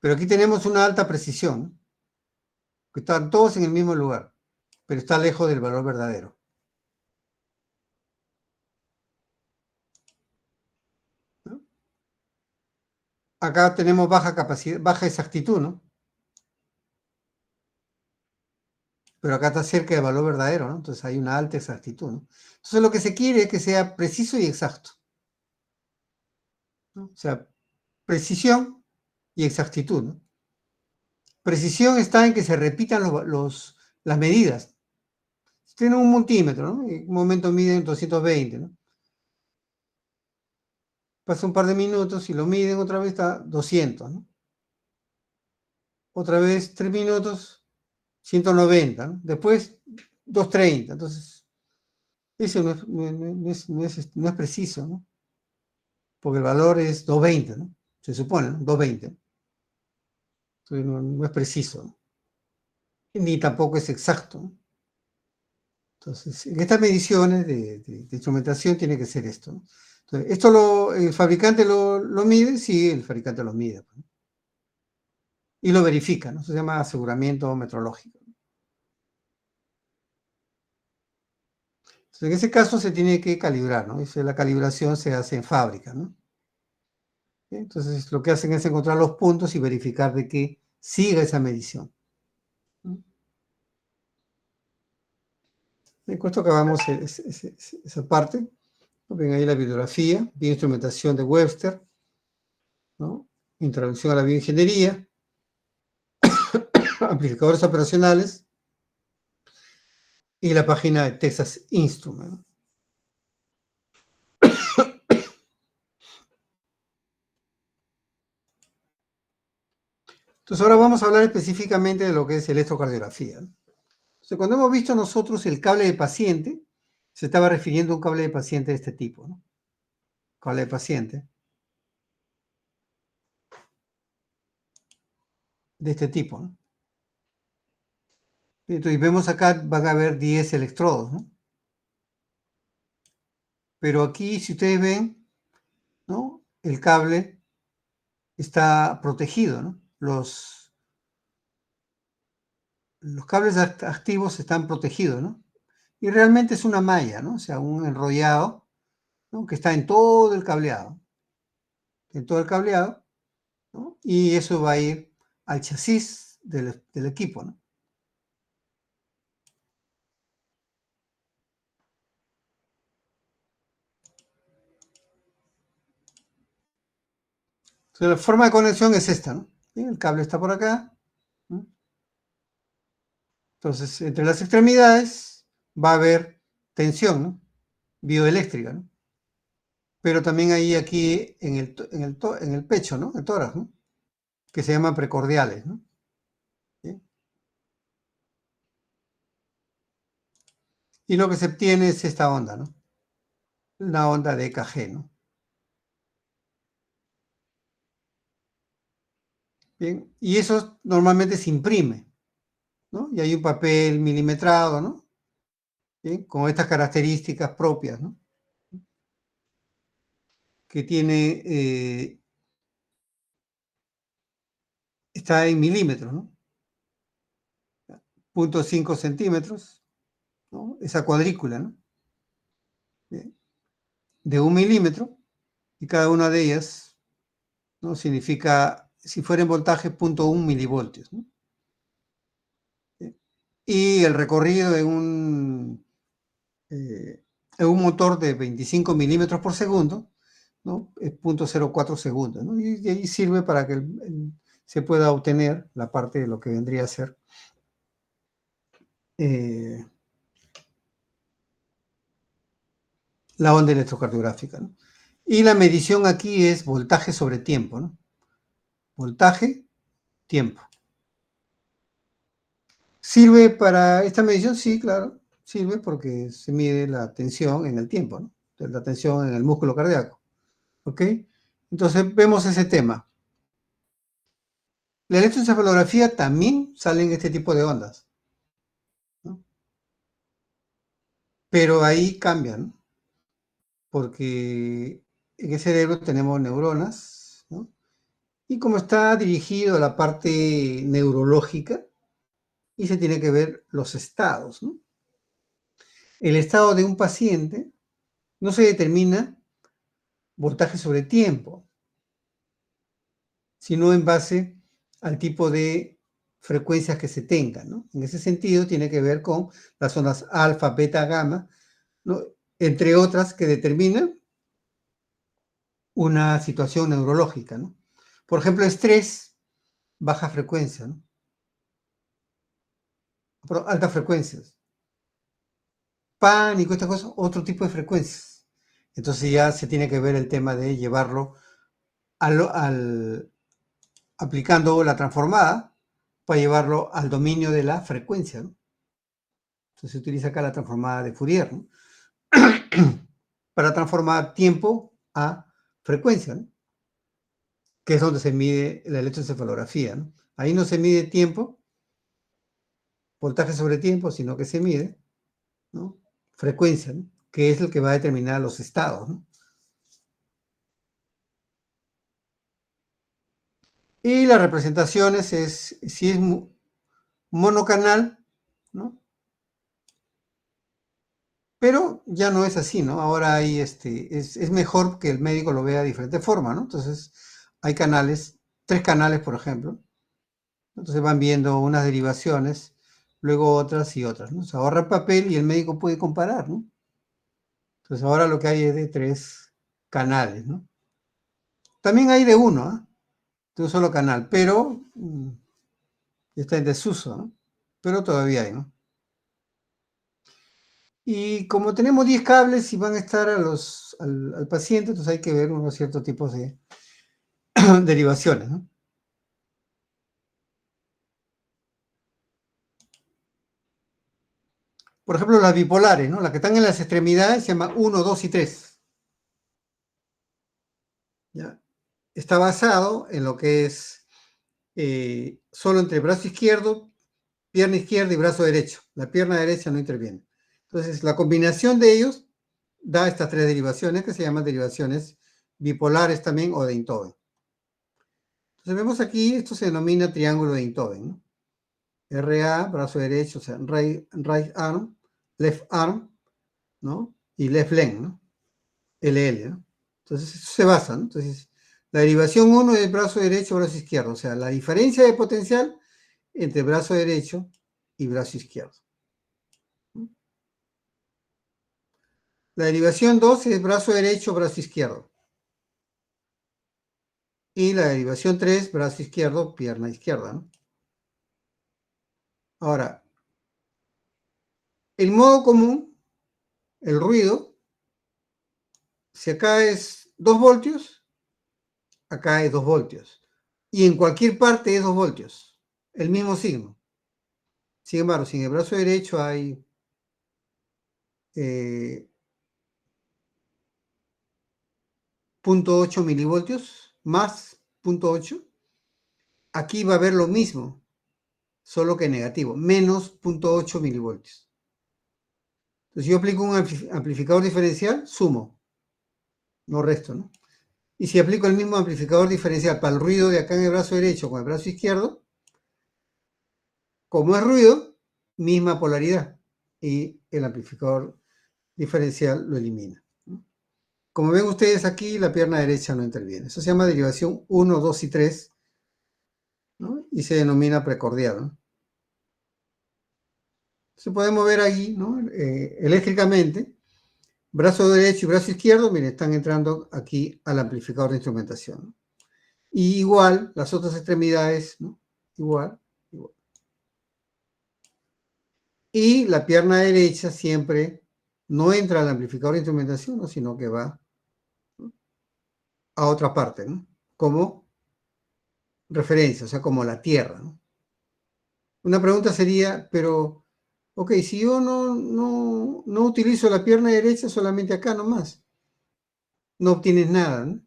Pero aquí tenemos una alta precisión, ¿no? Que están todos en el mismo lugar, pero está lejos del valor verdadero, ¿no? Acá tenemos baja capacidad, baja exactitud, ¿no? Pero acá está cerca del valor verdadero, ¿no? Entonces hay una alta exactitud, ¿no? Entonces lo que se quiere es que sea preciso y exacto, ¿no? O sea, precisión y exactitud, ¿no? Precisión está en que se repitan las medidas. Si tienen un multímetro, ¿no? En un momento miden 220, ¿no? Pasa un par de minutos y lo miden otra vez está 200, ¿no? Otra vez 3 minutos, 190, ¿no? Después 230. Entonces, eso no es preciso, ¿no? Porque el valor es 220, ¿no? Se supone, ¿no? 220. Entonces no es preciso, ¿no? Ni tampoco es exacto, ¿no? Entonces, en estas mediciones de instrumentación tiene que ser esto, ¿no? Entonces, el fabricante lo mide, sí, el fabricante lo mide, pues, y lo verifica, ¿no? Eso se llama aseguramiento metrológico. Entonces, en ese caso se tiene que calibrar, ¿no? La calibración se hace en fábrica, ¿no? Entonces, lo que hacen es encontrar los puntos y verificar de que siga esa medición, ¿no? Con esto acabamos esa parte. Ven ahí la bibliografía, bioinstrumentación de Webster, ¿no? Introducción a la bioingeniería, amplificadores operacionales y la página de Texas Instruments. Entonces ahora vamos a hablar específicamente de lo que es electrocardiografía. Entonces, cuando hemos visto nosotros el cable de paciente, se estaba refiriendo a un cable de paciente de este tipo, ¿no? Cable de paciente de este tipo, ¿no? Entonces vemos acá, van a haber 10 electrodos, ¿no? Pero aquí, si ustedes ven, ¿no? El cable está protegido, ¿no? Los cables activos están protegidos, ¿no? Y realmente es una malla, ¿no? O sea, un enrollado, ¿no? Que está en todo el cableado, ¿no? Y eso va a ir al chasis del equipo, ¿no? Entonces, la forma de conexión es esta, ¿no? ¿Sí? El cable está por acá, ¿no? Entonces, entre las extremidades va a haber tensión, ¿no? Bioeléctrica, ¿no? Pero también hay aquí en el pecho, ¿no? El tórax, ¿no? Que se llaman precordiales, ¿no? ¿Sí? Y lo que se obtiene es esta onda, ¿no? La onda de EKG, ¿no? Bien, y eso normalmente se imprime, ¿no? Y hay un papel milimetrado, ¿no? Bien, con estas características propias, ¿no? Que tiene, está en milímetros, ¿no? 0,5 centímetros, ¿no? Esa cuadrícula, ¿no? Bien, de 1 milímetro, y cada una de ellas, ¿no? Significa, si fuera en voltaje, 0,1 milivoltios, ¿no? Bien. Y el recorrido en un motor de 25 milímetros por segundo, ¿no? Es 0,04 segundos, ¿no? Y ahí sirve para que se pueda obtener la parte de lo que vendría a ser eh, la onda electrocardiográfica, ¿no? Y la medición aquí es voltaje sobre tiempo, ¿no? Voltaje, tiempo. ¿Sirve para esta medición? Sí, claro, sirve porque se mide la tensión en el tiempo, ¿no? La tensión en el músculo cardíaco, ¿ok? Entonces vemos ese tema. La electroencefalografía también sale en este tipo de ondas, ¿no? Pero ahí cambian, porque en el cerebro tenemos neuronas, ¿no? Y como está dirigido a la parte neurológica, y se tiene que ver los estados, ¿no? El estado de un paciente no se determina voltaje sobre tiempo, sino en base al tipo de frecuencias que se tengan, ¿no? En ese sentido, tiene que ver con las ondas alfa, beta, gamma, ¿no? Entre otras que determinan una situación neurológica, ¿no? Por ejemplo, estrés, baja frecuencia, ¿no? Pero altas frecuencias. Pánico, estas cosas, otro tipo de frecuencias. Entonces ya se tiene que ver el tema de llevarlo aplicando la transformada para llevarlo al dominio de la frecuencia, ¿no? Entonces se utiliza acá la transformada de Fourier, ¿no? Para transformar tiempo a frecuencia, ¿no? Que es donde se mide la electroencefalografía, ¿no? Ahí no se mide tiempo, voltaje sobre tiempo, sino que se mide ¿no? Frecuencia, ¿no? Que es el que va a determinar los estados, ¿no? Y las representaciones es, si es monocanal, ¿no? Pero ya no es así, ¿no? Ahora hay es mejor que el médico lo vea de diferente forma, ¿no? Entonces, hay canales, 3 canales, por ejemplo. Entonces van viendo unas derivaciones, luego otras y otras, ¿no? Se ahorra papel y el médico puede comparar, ¿no? Entonces ahora lo que hay es de 3 canales, ¿no? También hay de uno, ¿eh? De un solo canal, pero está en desuso, ¿no? Pero todavía hay, ¿no? Y como tenemos 10 cables y van a estar al paciente, entonces hay que ver unos ciertos tipos de derivaciones, ¿no? Por ejemplo, las bipolares, ¿no? Las que están en las extremidades se llama 1, 2 y 3. ¿Ya? Está basado en lo que es solo entre brazo izquierdo, pierna izquierda y brazo derecho. La pierna derecha no interviene. Entonces, la combinación de ellos da estas 3 derivaciones que se llaman derivaciones bipolares también o de Einthoven. Entonces, vemos aquí, esto se denomina triángulo de Einthoven, ¿no? RA, brazo derecho, o sea, right arm, left arm, ¿no? Y left leg, ¿no? LL, ¿no? Entonces, eso se basa, ¿no? Entonces, la derivación 1 es brazo derecho, brazo izquierdo, o sea, la diferencia de potencial entre brazo derecho y brazo izquierdo. La derivación 2 es brazo derecho, brazo izquierdo. Y la derivación 3, brazo izquierdo, pierna izquierda, ¿no? Ahora, el modo común, el ruido, si acá es 2 voltios, acá es 2 voltios. Y en cualquier parte es 2 voltios. El mismo signo. Sin embargo, si en el brazo derecho hay 0.8 milivoltios más 0.8, aquí va a haber lo mismo, solo que negativo, menos 0.8 milivoltios. Entonces, si yo aplico un amplificador diferencial, sumo, no resto, ¿no? Y si aplico el mismo amplificador diferencial para el ruido de acá en el brazo derecho con el brazo izquierdo, como es ruido, misma polaridad. Y el amplificador diferencial lo elimina, ¿no? Como ven ustedes aquí, la pierna derecha no interviene. Eso se llama derivación 1, 2 y 3, ¿no? Y se denomina precordial, ¿no? Se podemos ver ahí, ¿no? Eléctricamente, brazo derecho y brazo izquierdo, miren, están entrando aquí al amplificador de instrumentación, ¿no? Y igual, las otras extremidades, ¿no? Igual, igual. Y la pierna derecha siempre no entra al amplificador de instrumentación, ¿no? Sino que va, ¿no?, a otra parte, ¿no? Como referencia, o sea, como la tierra, ¿no? Una pregunta sería, pero, ok, si yo no utilizo la pierna derecha, solamente acá nomás, no obtienes nada, ¿no?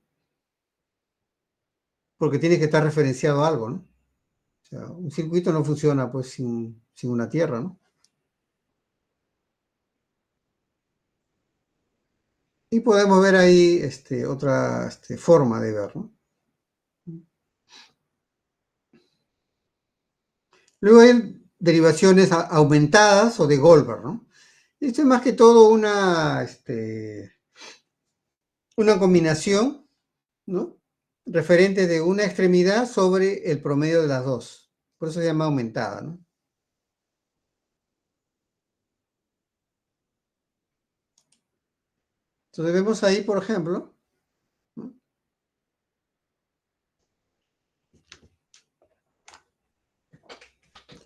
Porque tiene que estar referenciado a algo, ¿no? O sea, un circuito no funciona pues sin una tierra, ¿no? Y podemos ver ahí otra forma de ver, ¿no? Luego hay derivaciones aumentadas o de Goldberg, ¿no? Esto es más que todo una combinación, ¿no? Referente de una extremidad sobre el promedio de las dos. Por eso se llama aumentada, ¿no? Entonces vemos ahí, por ejemplo, ¿no?,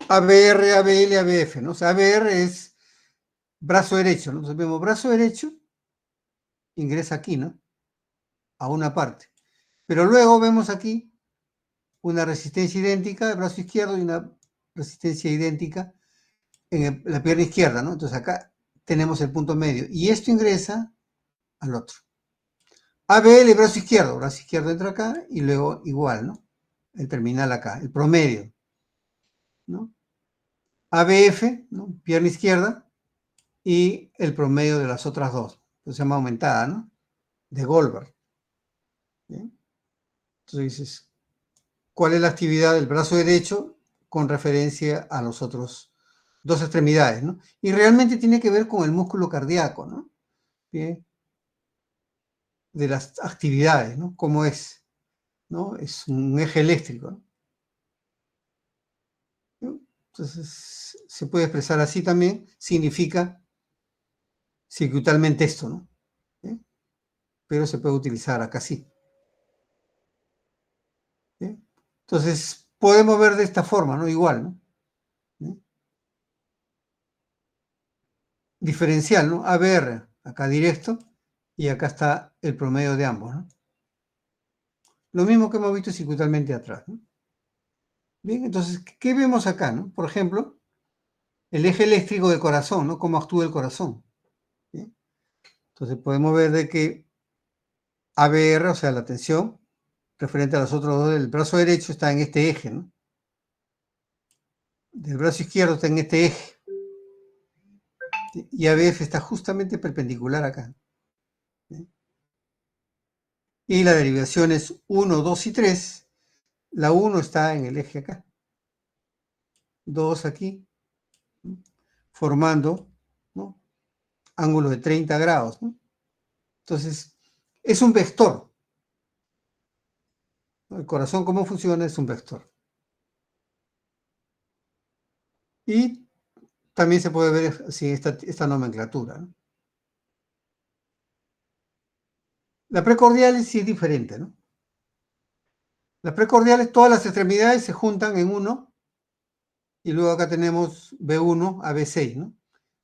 ABR, ABL, ABF, ¿no? O sea, ABR es brazo derecho, ¿no? Entonces vemos brazo derecho, ingresa aquí, ¿no? A una parte. Pero luego vemos aquí una resistencia idéntica del brazo izquierdo y una resistencia idéntica en la pierna izquierda, ¿no? Entonces acá tenemos el punto medio. Y esto ingresa al otro. ABL, brazo izquierdo entra acá y luego igual, ¿no? El terminal acá, el promedio, ¿no? ABF, ¿no? Pierna izquierda, y el promedio de las otras dos. Entonces se llama aumentada, ¿no? De Goldberg. ¿Bien? Entonces dices, ¿cuál es la actividad del brazo derecho con referencia a los otros dos extremidades, ¿no? Y realmente tiene que ver con el músculo cardíaco, ¿no? ¿Bien? De las actividades, ¿no? ¿Cómo es? ¿No? Es un eje eléctrico, ¿no? Entonces, se puede expresar así también, significa circuitalmente esto, ¿no? ¿Bien? Pero se puede utilizar acá sí. ¿Bien? Entonces, podemos ver de esta forma, ¿no? Igual, ¿no? ¿Bien? Diferencial, ¿no? ABR, acá directo, y acá está el promedio de ambos, ¿no? Lo mismo que hemos visto circuitalmente atrás, ¿no? Bien, entonces, ¿qué vemos acá, no? Por ejemplo, el eje eléctrico del corazón, ¿no? Cómo actúa el corazón. ¿Bien? Entonces, podemos ver de que ABR, o sea, la tensión, referente a los otros dos del brazo derecho, está en este eje, ¿no? Del brazo izquierdo está en este eje. Y ABF está justamente perpendicular acá. ¿Bien? Y la derivación es 1, 2 y 3. La 1 está en el eje acá. 2 aquí, ¿no? Formando, ¿no? Ángulo de 30 grados, ¿no? Entonces, es un vector. El corazón, ¿cómo funciona? Es un vector. Y también se puede ver así esta nomenclatura, ¿no? La precordial sí es diferente, ¿no? Las precordiales, todas las extremidades se juntan en uno, y luego acá tenemos B1 a B6, ¿no?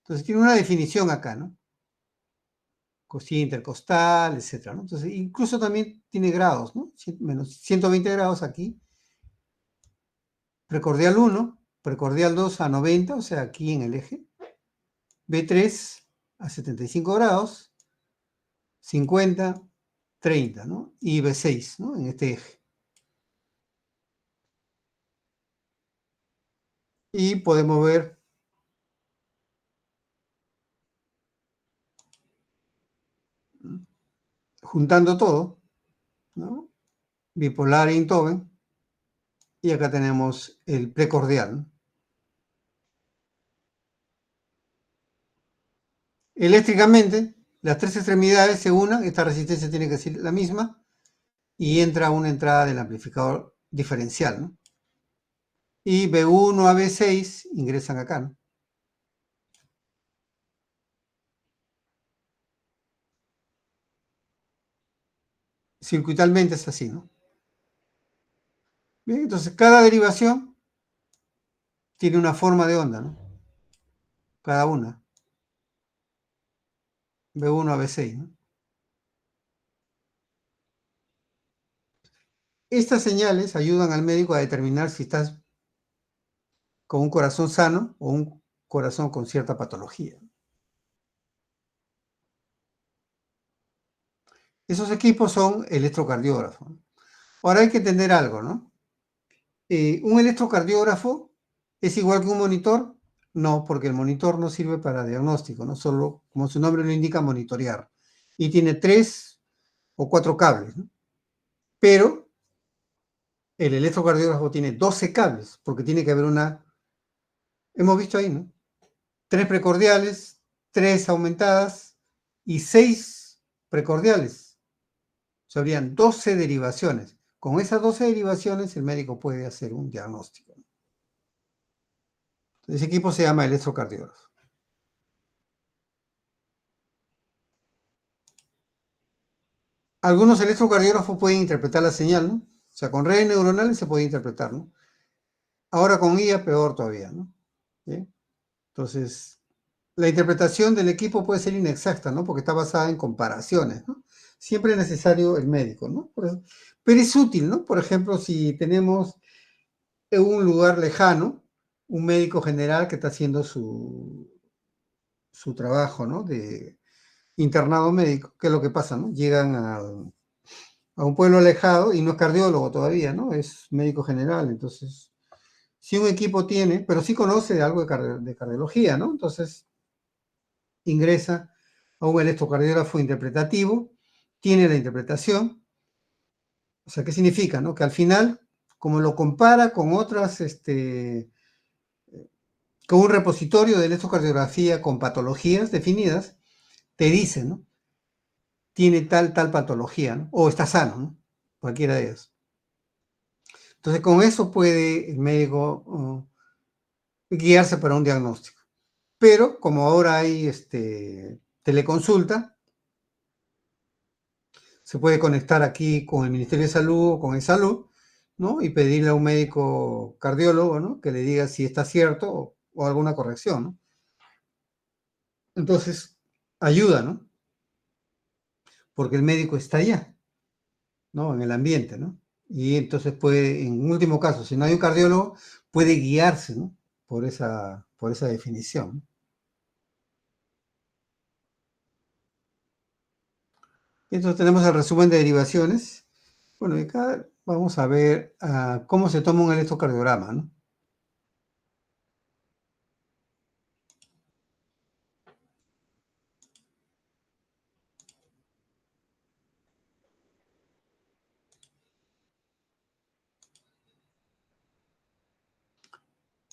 Entonces tiene una definición acá, ¿no? Costilla intercostal, etcétera, ¿no? Entonces, incluso también tiene grados, ¿no? Menos 120 grados aquí. Precordial 1, precordial 2 a 90, o sea, aquí en el eje. B3 a 75 grados, 50, 30, ¿no? Y B6, ¿no? En este eje. Y podemos ver juntando todo, ¿no? Bipolar e Intoven, y acá tenemos el precordial, ¿no? Eléctricamente, las tres extremidades se unan, esta resistencia tiene que ser la misma, y entra una entrada del amplificador diferencial, ¿no? Y B1 a B6 ingresan acá, ¿no? Circuitalmente es así, ¿no? Bien, entonces cada derivación tiene una forma de onda, ¿no? Cada una. B1 a B6, ¿no? Estas señales ayudan al médico a determinar si estás con un corazón sano o un corazón con cierta patología. Esos equipos son electrocardiógrafos. Ahora hay que entender algo, ¿no? ¿Un electrocardiógrafo es igual que un monitor? No, porque el monitor no sirve para diagnóstico, no solo, como su nombre lo indica, monitorear. Y tiene 3 o 4 cables, ¿no? Pero el electrocardiógrafo tiene 12 cables, porque tiene que haber una, hemos visto ahí, ¿no? 3 precordiales, 3 aumentadas y 6 precordiales. O sea, habrían 12 derivaciones. Con esas 12 derivaciones el médico puede hacer un diagnóstico. Ese equipo se llama electrocardiógrafo. Algunos electrocardiógrafos pueden interpretar la señal, ¿no? O sea, con redes neuronales se puede interpretar, ¿no? Ahora con IA peor todavía, ¿no? ¿Bien? Entonces, la interpretación del equipo puede ser inexacta, ¿no? Porque está basada en comparaciones, ¿no? Siempre es necesario el médico, ¿no? Pero es útil, ¿no? Por ejemplo, si tenemos en un lugar lejano un médico general que está haciendo su trabajo, ¿no? De internado médico, ¿qué es lo que pasa, no? Llegan a un pueblo alejado y no es cardiólogo todavía, ¿no? Es médico general, entonces, si un equipo tiene, pero sí conoce algo de cardiología, ¿no? Entonces, ingresa a un electrocardiógrafo interpretativo, tiene la interpretación. O sea, ¿qué significa? ¿No? Que al final, como lo compara con otras, con un repositorio de electrocardiografía con patologías definidas, te dice, ¿no? Tiene tal patología, ¿no? O está sano, ¿no? Cualquiera de ellas. Entonces, con eso puede el médico guiarse para un diagnóstico. Pero, como ahora hay teleconsulta, se puede conectar aquí con el Ministerio de Salud o con el Salud, ¿no? Y pedirle a un médico cardiólogo, ¿no? Que le diga si está cierto o alguna corrección, ¿no? Entonces, ayuda, ¿no? Porque el médico está allá, ¿no? En el ambiente, ¿no? Y entonces puede, en último caso, si no hay un cardiólogo, puede guiarse, ¿no? Por esa definición. Entonces tenemos el resumen de derivaciones. Bueno, y acá vamos a ver cómo se toma un electrocardiograma, ¿no?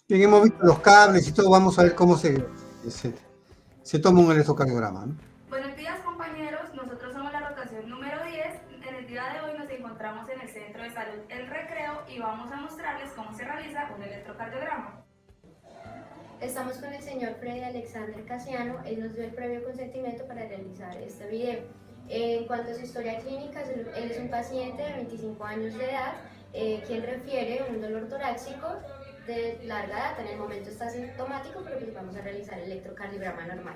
Bien, hemos visto los cables y todo, vamos a ver cómo se toma un electrocardiograma, ¿no? Buenos días, compañeros. Nosotros somos la rotación número 10. En el día de hoy nos encontramos en el Centro de Salud El Recreo y vamos a mostrarles cómo se realiza un electrocardiograma. Estamos con el señor Freddy Alexander Casiano. Él nos dio el previo consentimiento para realizar este video. En cuanto a su historia clínica, él es un paciente de 25 años de edad, quien refiere un dolor torácico de larga data. En el momento está asintomático, pero pues vamos a realizar el electrocardiograma normal.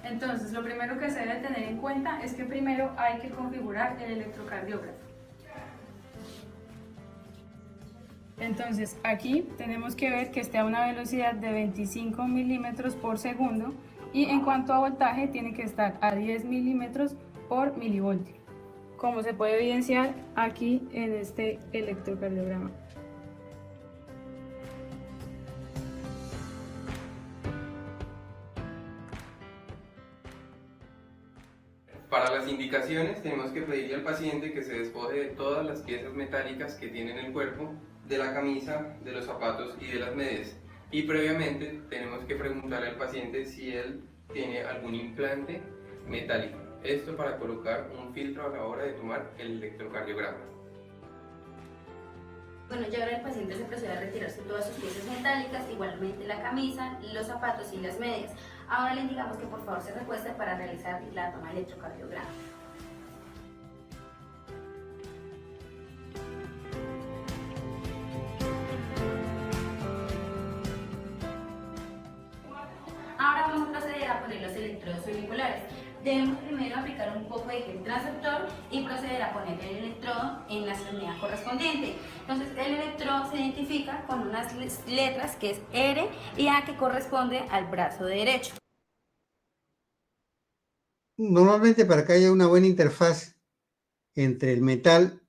Entonces, lo primero que se debe tener en cuenta es que primero hay que configurar el electrocardiógrafo. Entonces, aquí tenemos que ver que esté a una velocidad de 25 milímetros por segundo y en cuanto a voltaje tiene que estar a 10 milímetros por milivoltio, como se puede evidenciar aquí en este electrocardiograma. Para las indicaciones tenemos que pedirle al paciente que se despoje de todas las piezas metálicas que tiene en el cuerpo, de la camisa, de los zapatos y de las medias. Y previamente tenemos que preguntarle al paciente si él tiene algún implante metálico. Esto para colocar un filtro a la hora de tomar el electrocardiograma. Bueno, ya ahora el paciente se procede a retirarse todas sus piezas metálicas, igualmente la camisa, los zapatos y las medias. Ahora le indicamos que por favor se recueste para realizar la toma de electrocardiograma. Ahora vamos a proceder a poner los electrodos auriculares. Debemos primero aplicar un poco de gel transductor y proceder a poner el electrodo en la extremidad correspondiente. Entonces el electrodo se identifica con unas letras que es R y A, que corresponde al brazo derecho. Normalmente, para que haya una buena interfaz entre el metal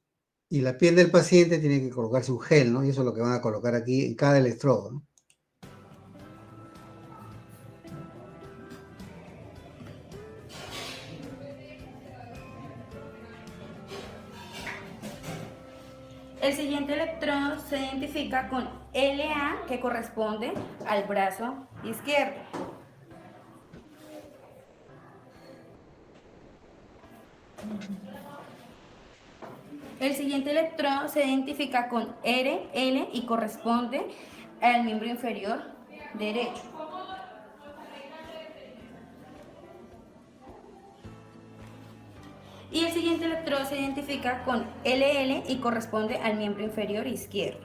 y la piel del paciente, tiene que colocarse un gel, ¿no? Y eso es lo que van a colocar aquí en cada electrodo, ¿no? El siguiente electrodo se identifica con LA, que corresponde al brazo izquierdo. El siguiente electrodo se identifica con RL y corresponde al miembro inferior derecho. Y el siguiente electrodo se identifica con LL y corresponde al miembro inferior izquierdo.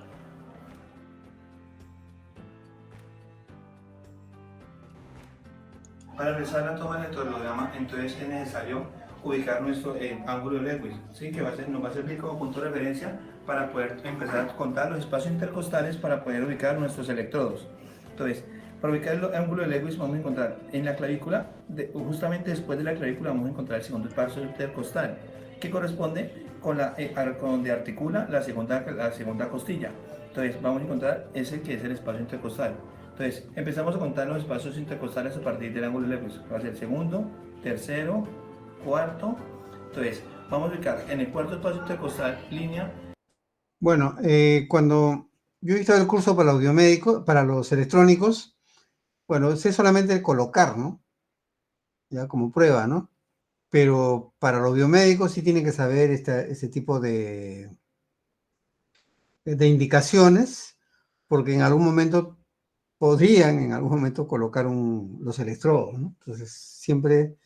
Para realizar la toma del electrocardiograma, entonces es necesario ubicar nuestro ángulo de Lewis, ¿sí? Que nos va a servir como punto de referencia para poder empezar a contar los espacios intercostales para poder ubicar nuestros electrodos. Entonces, para ubicar el ángulo de Lewis vamos a encontrar en la clavícula, justamente después de la clavícula vamos a encontrar el segundo paso intercostal, que corresponde con donde articula la segunda costilla. Entonces vamos a encontrar ese que es el espacio intercostal. Entonces empezamos a contar los espacios intercostales a partir del ángulo de Lewis. Va a ser segundo, tercero, cuarto. Entonces vamos a ubicar en el cuarto espacio intercostal línea. Bueno, cuando yo he visto el curso para los biomédicos, para los electrónicos, bueno, sé solamente colocar, ¿no? Ya como prueba, ¿no? Pero para los biomédicos sí tienen que saber este tipo de indicaciones, porque en algún momento podrían colocar los electrodos, ¿no? Entonces siempre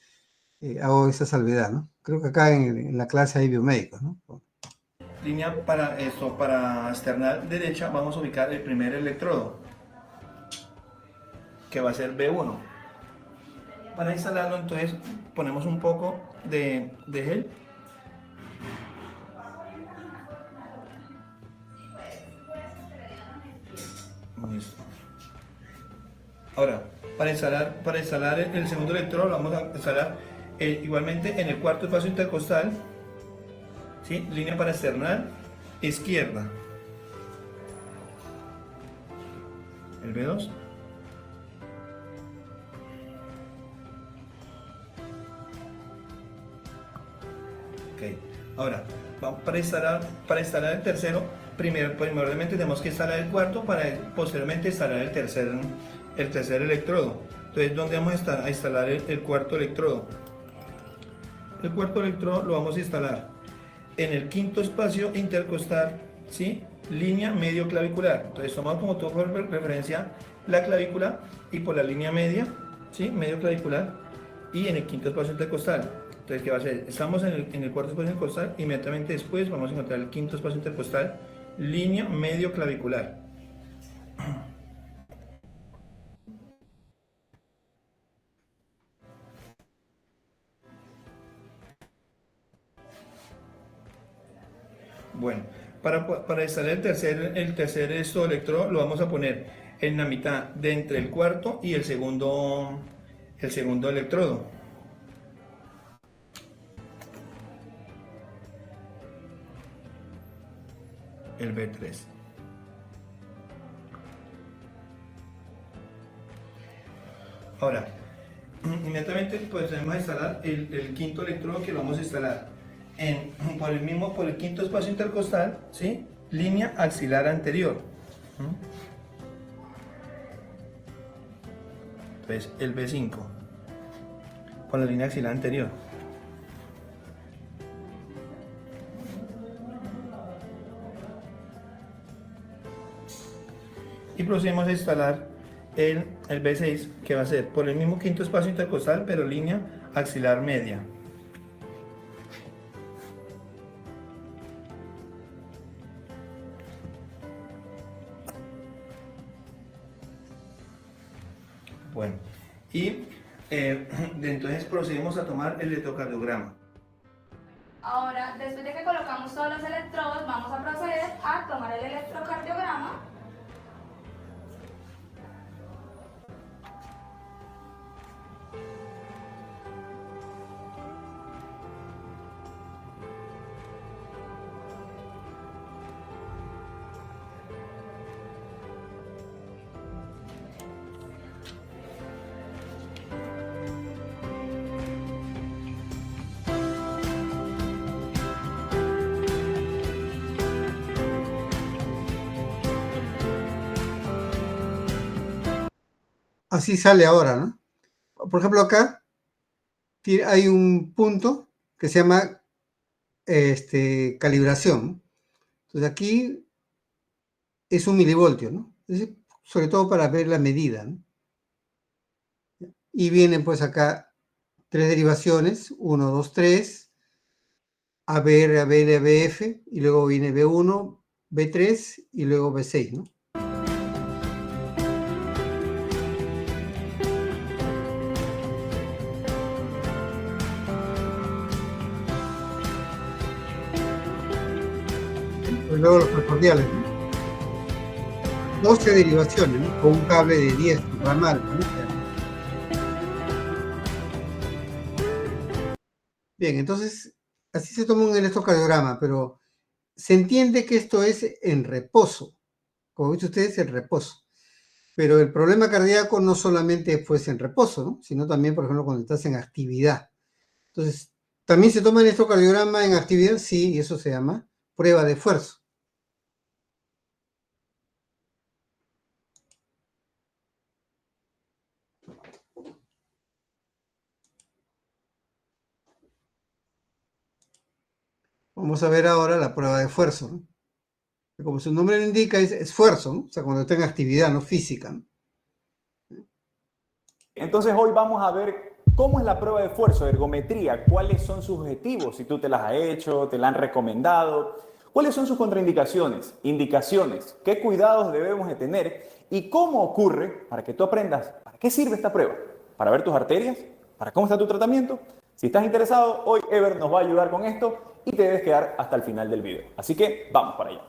hago esa salvedad, ¿no? Creo que acá en la clase hay biomédicos, ¿no? Línea para esto, para external derecha, vamos a ubicar el primer electrodo, que va a ser B1. Para instalarlo, entonces ponemos un poco de gel. Listo. Ahora, para instalar el segundo electrodo, lo vamos a instalar igualmente en el cuarto espacio intercostal. ¿Sí? Línea para external izquierda. El B2. Ok. Ahora, para instalar el tercero, primordialmente tenemos que instalar el cuarto para posteriormente instalar el tercer electrodo. Entonces, ¿dónde vamos a instalar el cuarto electrodo? El cuarto electrodo lo vamos a instalar en el quinto espacio intercostal, ¿sí? Línea medio clavicular. Entonces tomamos como todo referencia la clavícula y por la línea media, ¿sí? Medio clavicular y en el quinto espacio intercostal. Entonces, ¿qué va a hacer? Estamos en el cuarto espacio intercostal, inmediatamente después vamos a encontrar el quinto espacio intercostal, línea medio clavicular. Bueno, para instalar el tercer electrodo lo vamos a poner en la mitad de entre el cuarto y el segundo electrodo. El B3. Ahora, inmediatamente pues vamos a instalar el quinto electrodo, que lo vamos a instalar por el quinto espacio intercostal, ¿sí? Línea axilar anterior. Entonces el B5 con la línea axilar anterior. Y procedemos a instalar el B6, que va a ser por el mismo quinto espacio intercostal, pero línea axilar media. Bueno, y entonces procedemos a tomar el electrocardiograma. Ahora, después de que colocamos todos los electrodos, vamos a proceder a tomar el electrocardiograma. Así sale ahora, ¿no? Por ejemplo, acá hay un punto que se llama calibración. Entonces aquí es 1 milivoltio, ¿no? Es sobre todo para ver la medida, ¿no? Y vienen pues acá 3 derivaciones, 1, 2, 3, ABR, ABL, ABF, y luego viene B1, B3 y luego B6, ¿no? Y luego los precordiales, ¿no? 12 derivaciones, ¿no? Con un cable de 10 ramal, ¿no? Bien, entonces así se toma un electrocardiograma, pero se entiende que esto es en reposo, como dicen ustedes, en reposo. Pero el problema cardíaco no solamente fuese en reposo, ¿no? Sino también, por ejemplo, cuando estás en actividad. Entonces, ¿también se toma el electrocardiograma en actividad? Sí, y eso se llama prueba de esfuerzo. Vamos a ver ahora la prueba de esfuerzo, ¿no? Como su nombre lo indica, es esfuerzo, ¿no? O sea, cuando está en actividad, no física, ¿no? Entonces hoy vamos a ver cómo es la prueba de esfuerzo, ergometría, cuáles son sus objetivos, si tú te las has hecho, te la han recomendado, cuáles son sus contraindicaciones, indicaciones, qué cuidados debemos de tener y cómo ocurre para que tú aprendas para qué sirve esta prueba, para ver tus arterias, para cómo está tu tratamiento. Si estás interesado, hoy Ever nos va a ayudar con esto y te debes quedar hasta el final del video. Así que vamos para allá.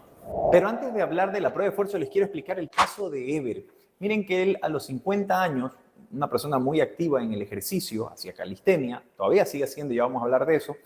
Pero antes de hablar de la prueba de esfuerzo, les quiero explicar el caso de Ever. Miren que él a los 50 años, una persona muy activa en el ejercicio, hacia calistenia, todavía sigue haciendo, ya vamos a hablar de eso.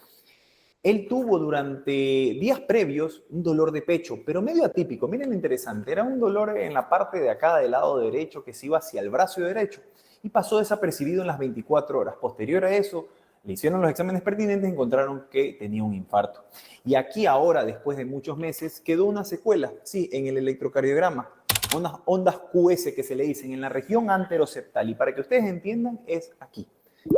Él tuvo durante días previos un dolor de pecho, pero medio atípico. Miren lo interesante, era un dolor en la parte de acá del lado derecho que se iba hacia el brazo derecho y pasó desapercibido en las 24 horas. Posterior a eso, le hicieron los exámenes pertinentes y encontraron que tenía un infarto. Y aquí ahora, después de muchos meses, quedó una secuela, sí, en el electrocardiograma, unas ondas QS que se le dicen en la región anteroseptal. Y para que ustedes entiendan, es aquí,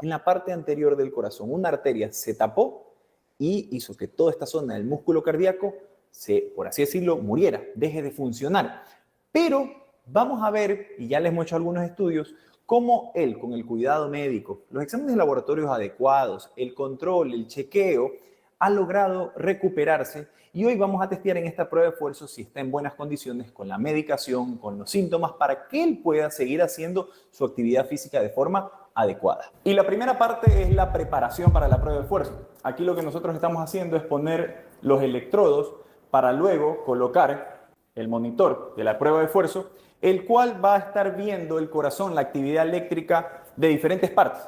en la parte anterior del corazón. Una arteria se tapó y hizo que toda esta zona del músculo cardíaco se, por así decirlo, muriera, deje de funcionar. Pero vamos a ver, y ya les hemos hecho algunos estudios, cómo él, con el cuidado médico, los exámenes de laboratorios adecuados, el control, el chequeo, ha logrado recuperarse y hoy vamos a testear en esta prueba de esfuerzo si está en buenas condiciones con la medicación, con los síntomas, para que él pueda seguir haciendo su actividad física de forma adecuada. Y la primera parte es la preparación para la prueba de esfuerzo. Aquí lo que nosotros estamos haciendo es poner los electrodos para luego colocar el monitor de la prueba de esfuerzo, el cual va a estar viendo el corazón, la actividad eléctrica de diferentes partes,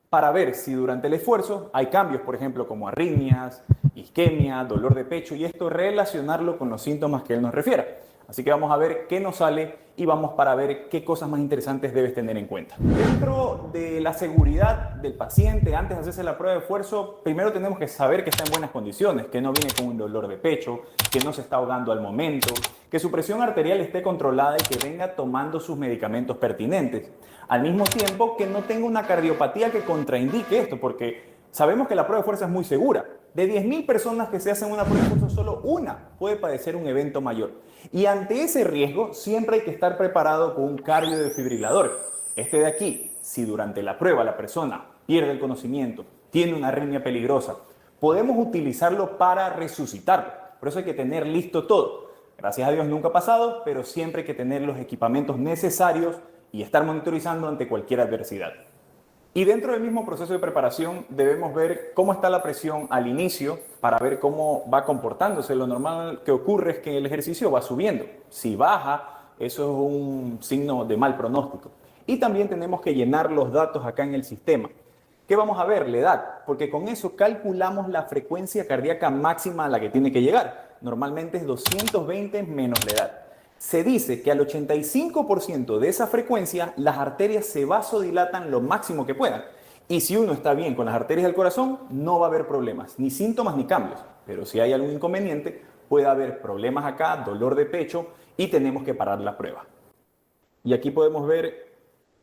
para ver si durante el esfuerzo hay cambios, por ejemplo, como arritmias, isquemia, dolor de pecho, y esto relacionarlo con los síntomas que él nos refiera. Así que vamos a ver qué nos sale y vamos para ver qué cosas más interesantes debes tener en cuenta. Dentro de la seguridad del paciente, antes de hacerse la prueba de esfuerzo, primero tenemos que saber que está en buenas condiciones, que no viene con un dolor de pecho, que no se está ahogando al momento, que su presión arterial esté controlada y que venga tomando sus medicamentos pertinentes. Al mismo tiempo, que no tenga una cardiopatía que contraindique esto, porque sabemos que la prueba de fuerza es muy segura. De 10.000 personas que se hacen una prueba de fuerza, solo una puede padecer un evento mayor. Y ante ese riesgo, siempre hay que estar preparado con un cardiodefibrilador. Este de aquí, si durante la prueba la persona pierde el conocimiento, tiene una arritmia peligrosa, podemos utilizarlo para resucitarlo. Por eso hay que tener listo todo. Gracias a Dios nunca ha pasado, pero siempre hay que tener los equipamientos necesarios y estar monitorizando ante cualquier adversidad. Y dentro del mismo proceso de preparación debemos ver cómo está la presión al inicio para ver cómo va comportándose. Lo normal que ocurre es que el ejercicio va subiendo. Si baja, eso es un signo de mal pronóstico. Y también tenemos que llenar los datos acá en el sistema. ¿Qué vamos a ver? La edad, porque con eso calculamos la frecuencia cardíaca máxima a la que tiene que llegar. Normalmente es 220 menos la edad. Se dice que al 85% de esa frecuencia las arterias se vasodilatan lo máximo que puedan. Y si uno está bien con las arterias del corazón, no va a haber problemas, ni síntomas ni cambios. Pero si hay algún inconveniente, puede haber problemas acá, dolor de pecho y tenemos que parar la prueba. Y aquí podemos ver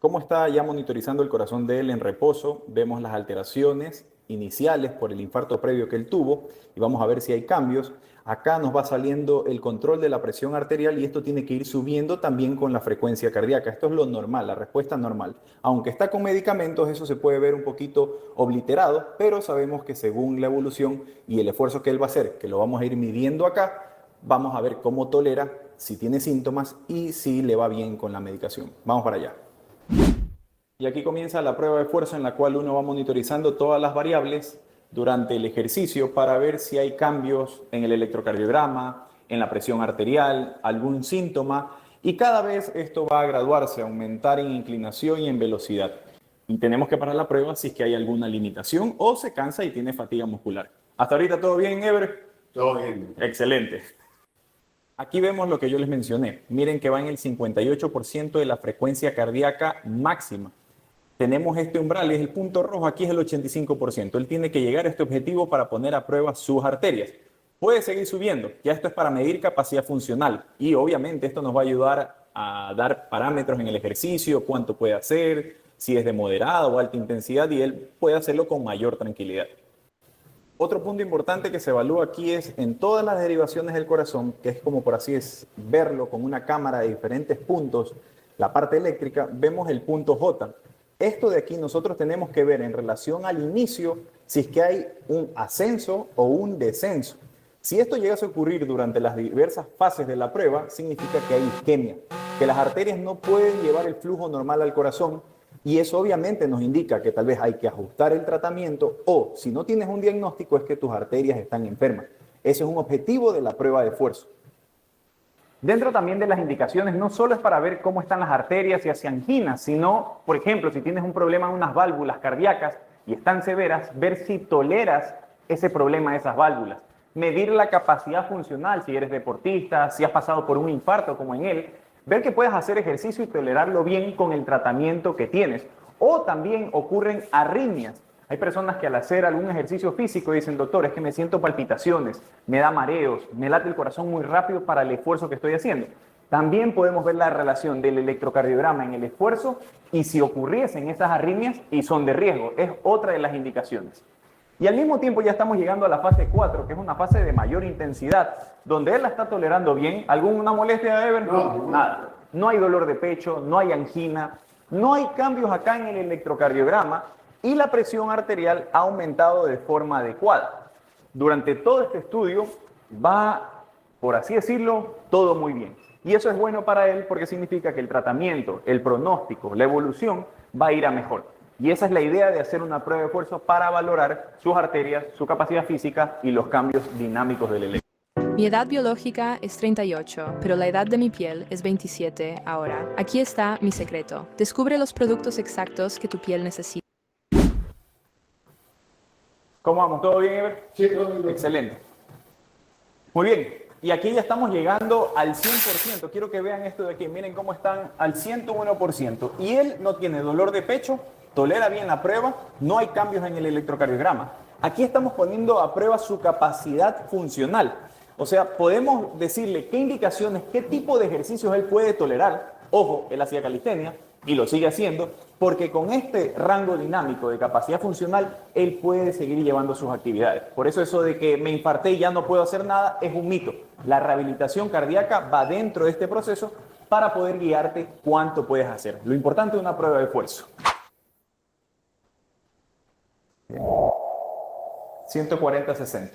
cómo está ya monitorizando el corazón de él en reposo. Vemos las alteraciones iniciales por el infarto previo que él tuvo y vamos a ver si hay cambios. Acá nos va saliendo el control de la presión arterial y esto tiene que ir subiendo también con la frecuencia cardíaca. Esto es lo normal, la respuesta normal. Aunque está con medicamentos, eso se puede ver un poquito obliterado, pero sabemos que según la evolución y el esfuerzo que él va a hacer, que lo vamos a ir midiendo acá, vamos a ver cómo tolera, si tiene síntomas y si le va bien con la medicación. Vamos para allá. Y aquí comienza la prueba de esfuerzo en la cual uno va monitorizando todas las variables durante el ejercicio para ver si hay cambios en el electrocardiograma, en la presión arterial, algún síntoma, y cada vez esto va a graduarse, a aumentar en inclinación y en velocidad. Y tenemos que parar la prueba si es que hay alguna limitación o se cansa y tiene fatiga muscular. ¿Hasta ahorita todo bien, Ever? Todo bien. Excelente. Aquí vemos lo que yo les mencioné. Miren que va en el 58% de la frecuencia cardíaca máxima. Tenemos este umbral, es el punto rojo, aquí es el 85%. Él tiene que llegar a este objetivo para poner a prueba sus arterias. Puede seguir subiendo, ya esto es para medir capacidad funcional y obviamente esto nos va a ayudar a dar parámetros en el ejercicio, cuánto puede hacer, si es de moderada o alta intensidad y él puede hacerlo con mayor tranquilidad. Otro punto importante que se evalúa aquí es en todas las derivaciones del corazón, que es como por así es verlo con una cámara de diferentes puntos, la parte eléctrica, vemos el punto J. Esto de aquí nosotros tenemos que ver en relación al inicio si es que hay un ascenso o un descenso. Si esto llegase a ocurrir durante las diversas fases de la prueba, significa que hay isquemia, que las arterias no pueden llevar el flujo normal al corazón y eso obviamente nos indica que tal vez hay que ajustar el tratamiento o si no tienes un diagnóstico es que tus arterias están enfermas. Ese es un objetivo de la prueba de esfuerzo. Dentro también de las indicaciones, no solo es para ver cómo están las arterias y hacia anginas, sino, por ejemplo, si tienes un problema en unas válvulas cardíacas y están severas, ver si toleras ese problema de esas válvulas. Medir la capacidad funcional, si eres deportista, si has pasado por un infarto como en él, ver que puedes hacer ejercicio y tolerarlo bien con el tratamiento que tienes. O también ocurren arritmias. Hay personas que al hacer algún ejercicio físico dicen, doctor, es que me siento palpitaciones, me da mareos, me late el corazón muy rápido para el esfuerzo que estoy haciendo. También podemos ver la relación del electrocardiograma en el esfuerzo y si ocurriesen esas arritmias y son de riesgo. Es otra de las indicaciones. Y al mismo tiempo ya estamos llegando a la fase 4, que es una fase de mayor intensidad, donde él la está tolerando bien. ¿Alguna molestia, Ever? No. Nada. No hay dolor de pecho, no hay angina, no hay cambios acá en el electrocardiograma y la presión arterial ha aumentado de forma adecuada. Durante todo este estudio va, por así decirlo, todo muy bien. Y eso es bueno para él porque significa que el tratamiento, el pronóstico, la evolución va a ir a mejor. Y esa es la idea de hacer una prueba de esfuerzo para valorar sus arterias, su capacidad física y los cambios dinámicos del electro. Mi edad biológica es 38, pero la edad de mi piel es 27 ahora. Aquí está mi secreto. Descubre los productos exactos que tu piel necesita. ¿Cómo vamos? ¿Todo bien, Ever? Sí, todo bien. Excelente. Muy bien. Y aquí ya estamos llegando al 100%. Quiero que vean esto de aquí. Miren cómo están al 101%. Y él no tiene dolor de pecho, tolera bien la prueba, no hay cambios en el electrocardiograma. Aquí estamos poniendo a prueba su capacidad funcional. O sea, podemos decirle qué indicaciones, qué tipo de ejercicios él puede tolerar. Ojo, él hacía calistenia y lo sigue haciendo, porque con este rango dinámico de capacidad funcional, él puede seguir llevando sus actividades. Por eso de que me infarté y ya no puedo hacer nada es un mito. La rehabilitación cardíaca va dentro de este proceso para poder guiarte cuánto puedes hacer. Lo importante es una prueba de esfuerzo. 140-60.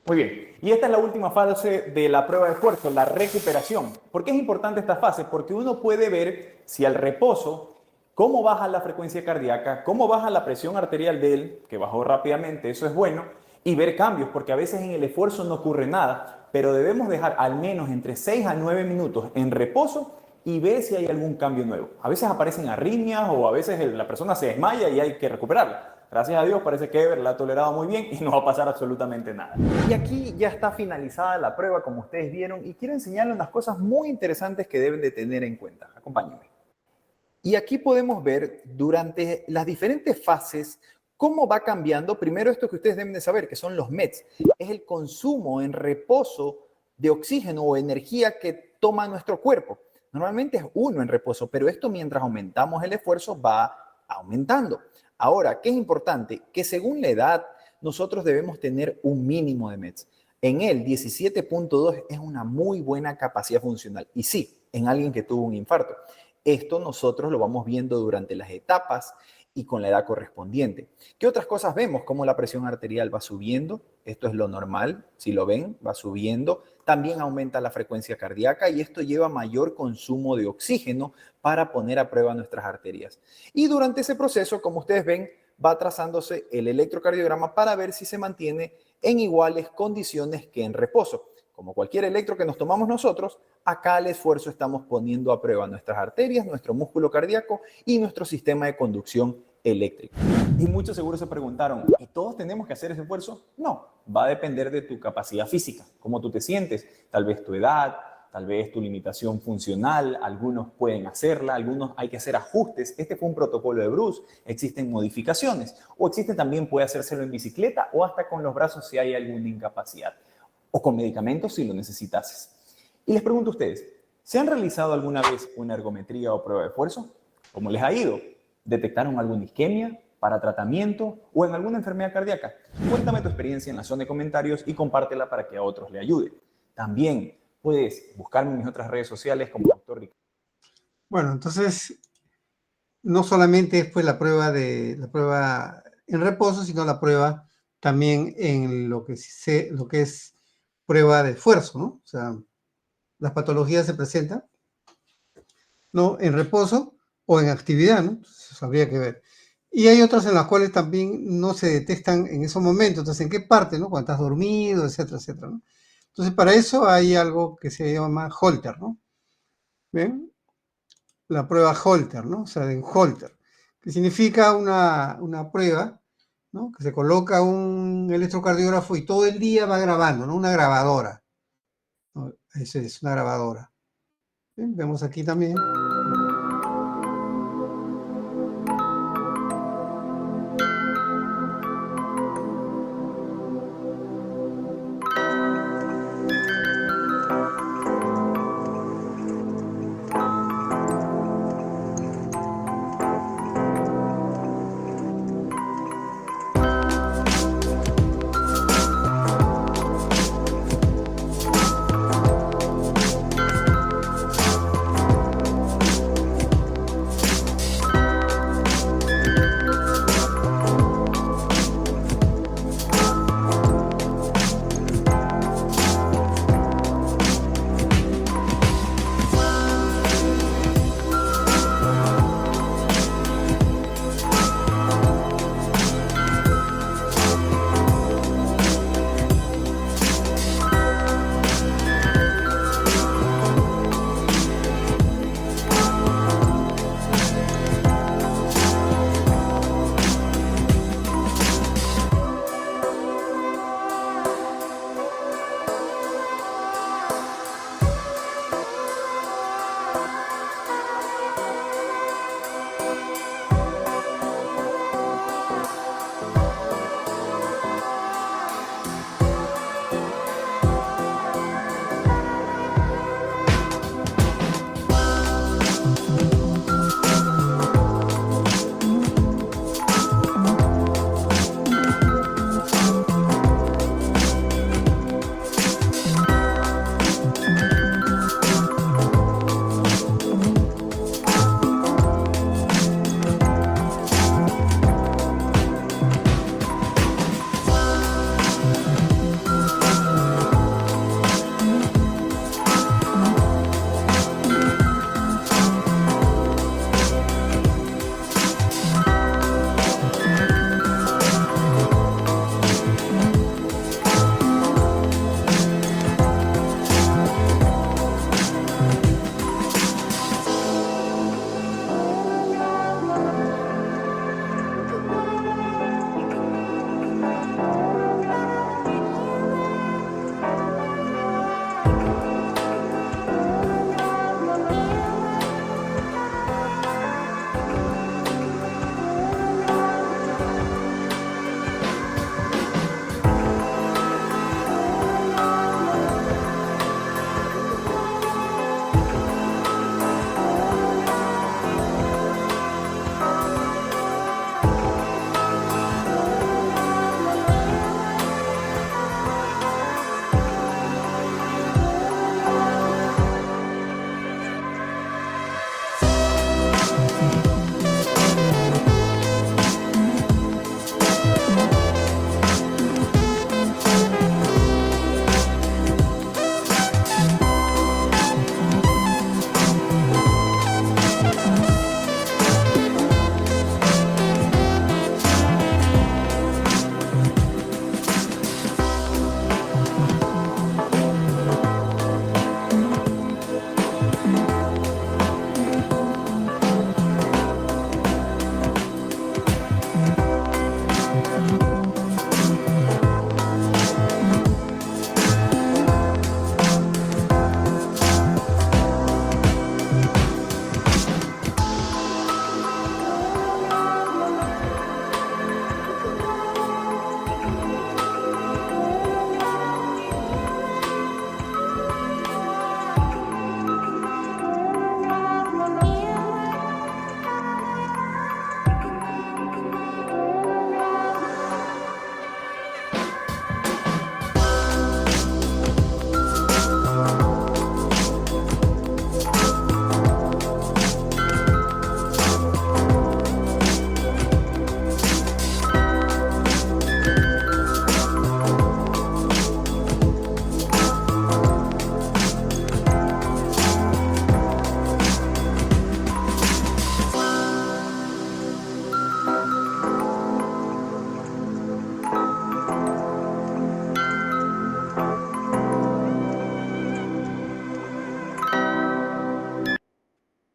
Muy bien. Y esta es la última fase de la prueba de esfuerzo, la recuperación. ¿Por qué es importante esta fase? Porque uno puede ver si al reposo, cómo baja la frecuencia cardíaca, cómo baja la presión arterial de él, que bajó rápidamente, eso es bueno, y ver cambios, porque a veces en el esfuerzo no ocurre nada, pero debemos dejar al menos entre 6 a 9 minutos en reposo y ver si hay algún cambio nuevo. A veces aparecen arritmias o a veces la persona se desmaya y hay que recuperarla. Gracias a Dios parece que Ever la ha tolerado muy bien y no va a pasar absolutamente nada. Y aquí ya está finalizada la prueba, como ustedes vieron, y quiero enseñarles unas cosas muy interesantes que deben de tener en cuenta. Acompáñenme. Y aquí podemos ver durante las diferentes fases cómo va cambiando. Primero esto que ustedes deben de saber, que son los METs. Es el consumo en reposo de oxígeno o energía que toma nuestro cuerpo. Normalmente es 1 en reposo, pero esto mientras aumentamos el esfuerzo va aumentando. Ahora, ¿qué es importante? Que según la edad, nosotros debemos tener un mínimo de METs. En él, 17.2 es una muy buena capacidad funcional. Y sí, en alguien que tuvo un infarto. Esto nosotros lo vamos viendo durante las etapas y con la edad correspondiente. ¿Qué otras cosas vemos? Cómo la presión arterial va subiendo. Esto es lo normal. Si lo ven, va subiendo. También aumenta la frecuencia cardíaca y esto lleva mayor consumo de oxígeno para poner a prueba nuestras arterias. Y durante ese proceso, como ustedes ven, va trazándose el electrocardiograma para ver si se mantiene en iguales condiciones que en reposo. Como cualquier electro que nos tomamos nosotros, acá al esfuerzo estamos poniendo a prueba nuestras arterias, nuestro músculo cardíaco y nuestro sistema de conducción eléctrico. Y muchos seguro se preguntaron, ¿y todos tenemos que hacer ese esfuerzo? No, va a depender de tu capacidad física, cómo tú te sientes, tal vez tu edad, tal vez tu limitación funcional, algunos pueden hacerla, algunos hay que hacer ajustes. Este fue un protocolo de Bruce, existen modificaciones, o existen también, puede hacérselo en bicicleta o hasta con los brazos si hay alguna incapacidad, o con medicamentos si lo necesitases. Y les pregunto a ustedes, ¿se han realizado alguna vez una ergometría o prueba de esfuerzo? ¿Cómo les ha ido? ¿Detectaron alguna isquemia para tratamiento o en alguna enfermedad cardíaca? Cuéntame tu experiencia en la zona de comentarios y compártela para que a otros le ayude. También puedes buscarme en mis otras redes sociales como Dr. Ricardo. Bueno, entonces, no solamente fue la prueba en reposo, sino la prueba también en lo que es prueba de esfuerzo, ¿no? O sea, las patologías se presentan, ¿no? En reposo o en actividad, ¿no? Entonces, habría que ver. Y hay otras en las cuales también no se detectan en esos momentos. Entonces, ¿en qué parte, no? Cuando estás dormido, etcétera, etcétera, ¿no? Entonces, para eso hay algo que se llama Holter, ¿no? ¿Ven? La prueba Holter, ¿no? O sea, en Holter, que significa una prueba, ¿no? Que se coloca un electrocardiógrafo y todo el día va grabando, ¿no? Una grabadora, ¿no? Esa es una grabadora. Bien, vemos aquí también.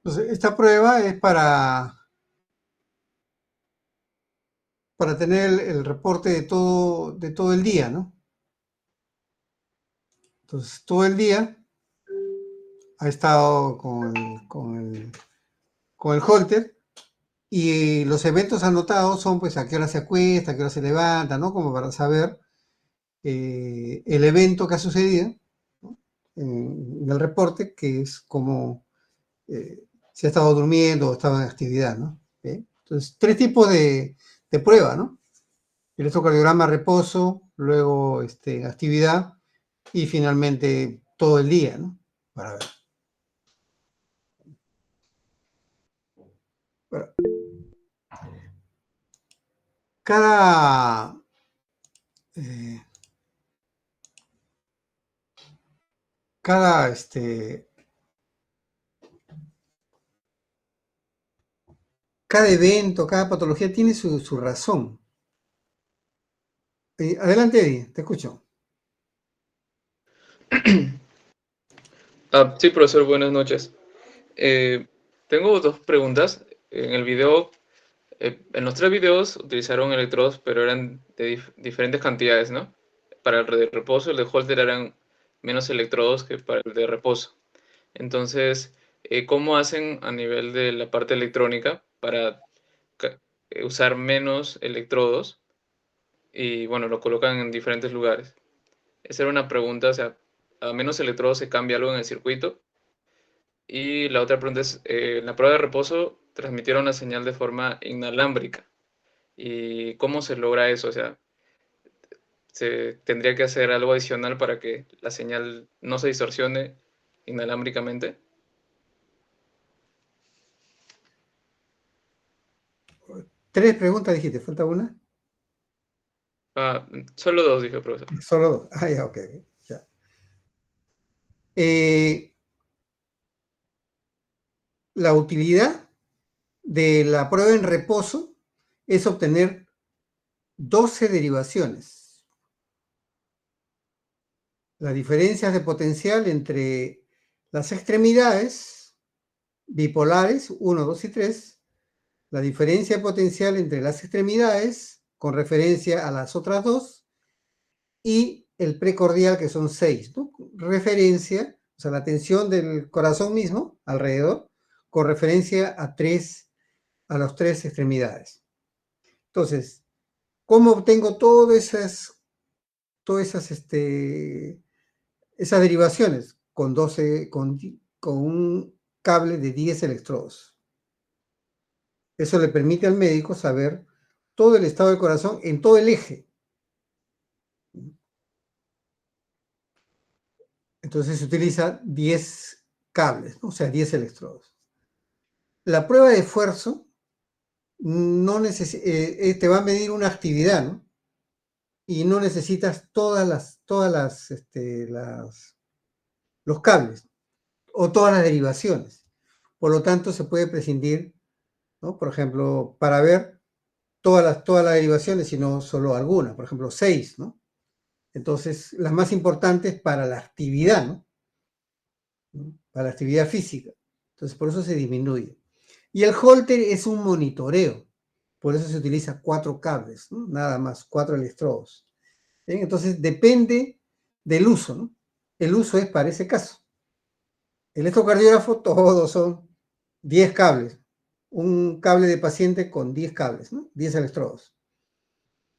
Entonces, esta prueba es para tener el reporte de todo el día, ¿no? Entonces, todo el día ha estado con el holter y los eventos anotados son pues a qué hora se acuesta, a qué hora se levanta, ¿no? Como para saber el evento que ha sucedido, ¿no? En el reporte, que es como si ha estado durmiendo o estaba en actividad, ¿no? ¿Sí? Entonces, 3 tipos de prueba, ¿no? Electrocardiograma, reposo, luego actividad y finalmente todo el día, ¿no? Para ver. Bueno, cada eh, cada cada evento, cada patología tiene su razón. Adelante, Eddie, te escucho. Sí, profesor, buenas noches. Tengo dos preguntas. En el video, en los 3 videos utilizaron electrodos, pero eran de diferentes cantidades, ¿no? Para el de reposo, el de Holter eran menos electrodos que para el de reposo. Entonces, ¿cómo hacen a nivel de la parte electrónica para usar menos electrodos? Y bueno, lo colocan en diferentes lugares. Esa era una pregunta, o sea, a menos electrodos se cambia algo en el circuito. Y la otra pregunta es, en la prueba de reposo transmitieron la señal de forma inalámbrica. ¿Y cómo se logra eso? O sea, ¿se tendría que hacer algo adicional para que la señal no se distorsione inalámbricamente? 3 preguntas dijiste, ¿falta una? Solo 2, dijo el profesor. Solo 2. Ah, ya, ok. Ya. La utilidad de la prueba en reposo es obtener 12 derivaciones. Las diferencias de potencial entre las extremidades bipolares 1, 2 y 3, la diferencia de potencial entre las extremidades con referencia a las otras 2 y el precordial, que son 6, ¿no? Referencia, o sea, la tensión del corazón mismo alrededor, con referencia a las 3 extremidades. Entonces, ¿cómo obtengo todas esas derivaciones? Con un cable de 10 electrodos. Eso le permite al médico saber todo el estado del corazón en todo el eje. Entonces se utiliza 10 cables, ¿no? O sea, 10 electrodos. La prueba de esfuerzo no te va a medir una actividad, ¿no? Y no necesitas los cables o todas las derivaciones. Por lo tanto, se puede prescindir, ¿no? Por ejemplo, para ver todas las derivaciones, y no solo algunas, por ejemplo, 6, ¿no? Entonces, las más importantes para la actividad, ¿no? Para la actividad física. Entonces, por eso se disminuye. Y el holter es un monitoreo. Por eso se utiliza 4 cables, ¿no? Nada más, 4 electrodos. ¿Bien? Entonces, depende del uso, ¿no? El uso es para ese caso. El electrocardiógrafo, todos son 10 cables. Un cable de paciente con 10 cables, ¿no? 10 electrodos.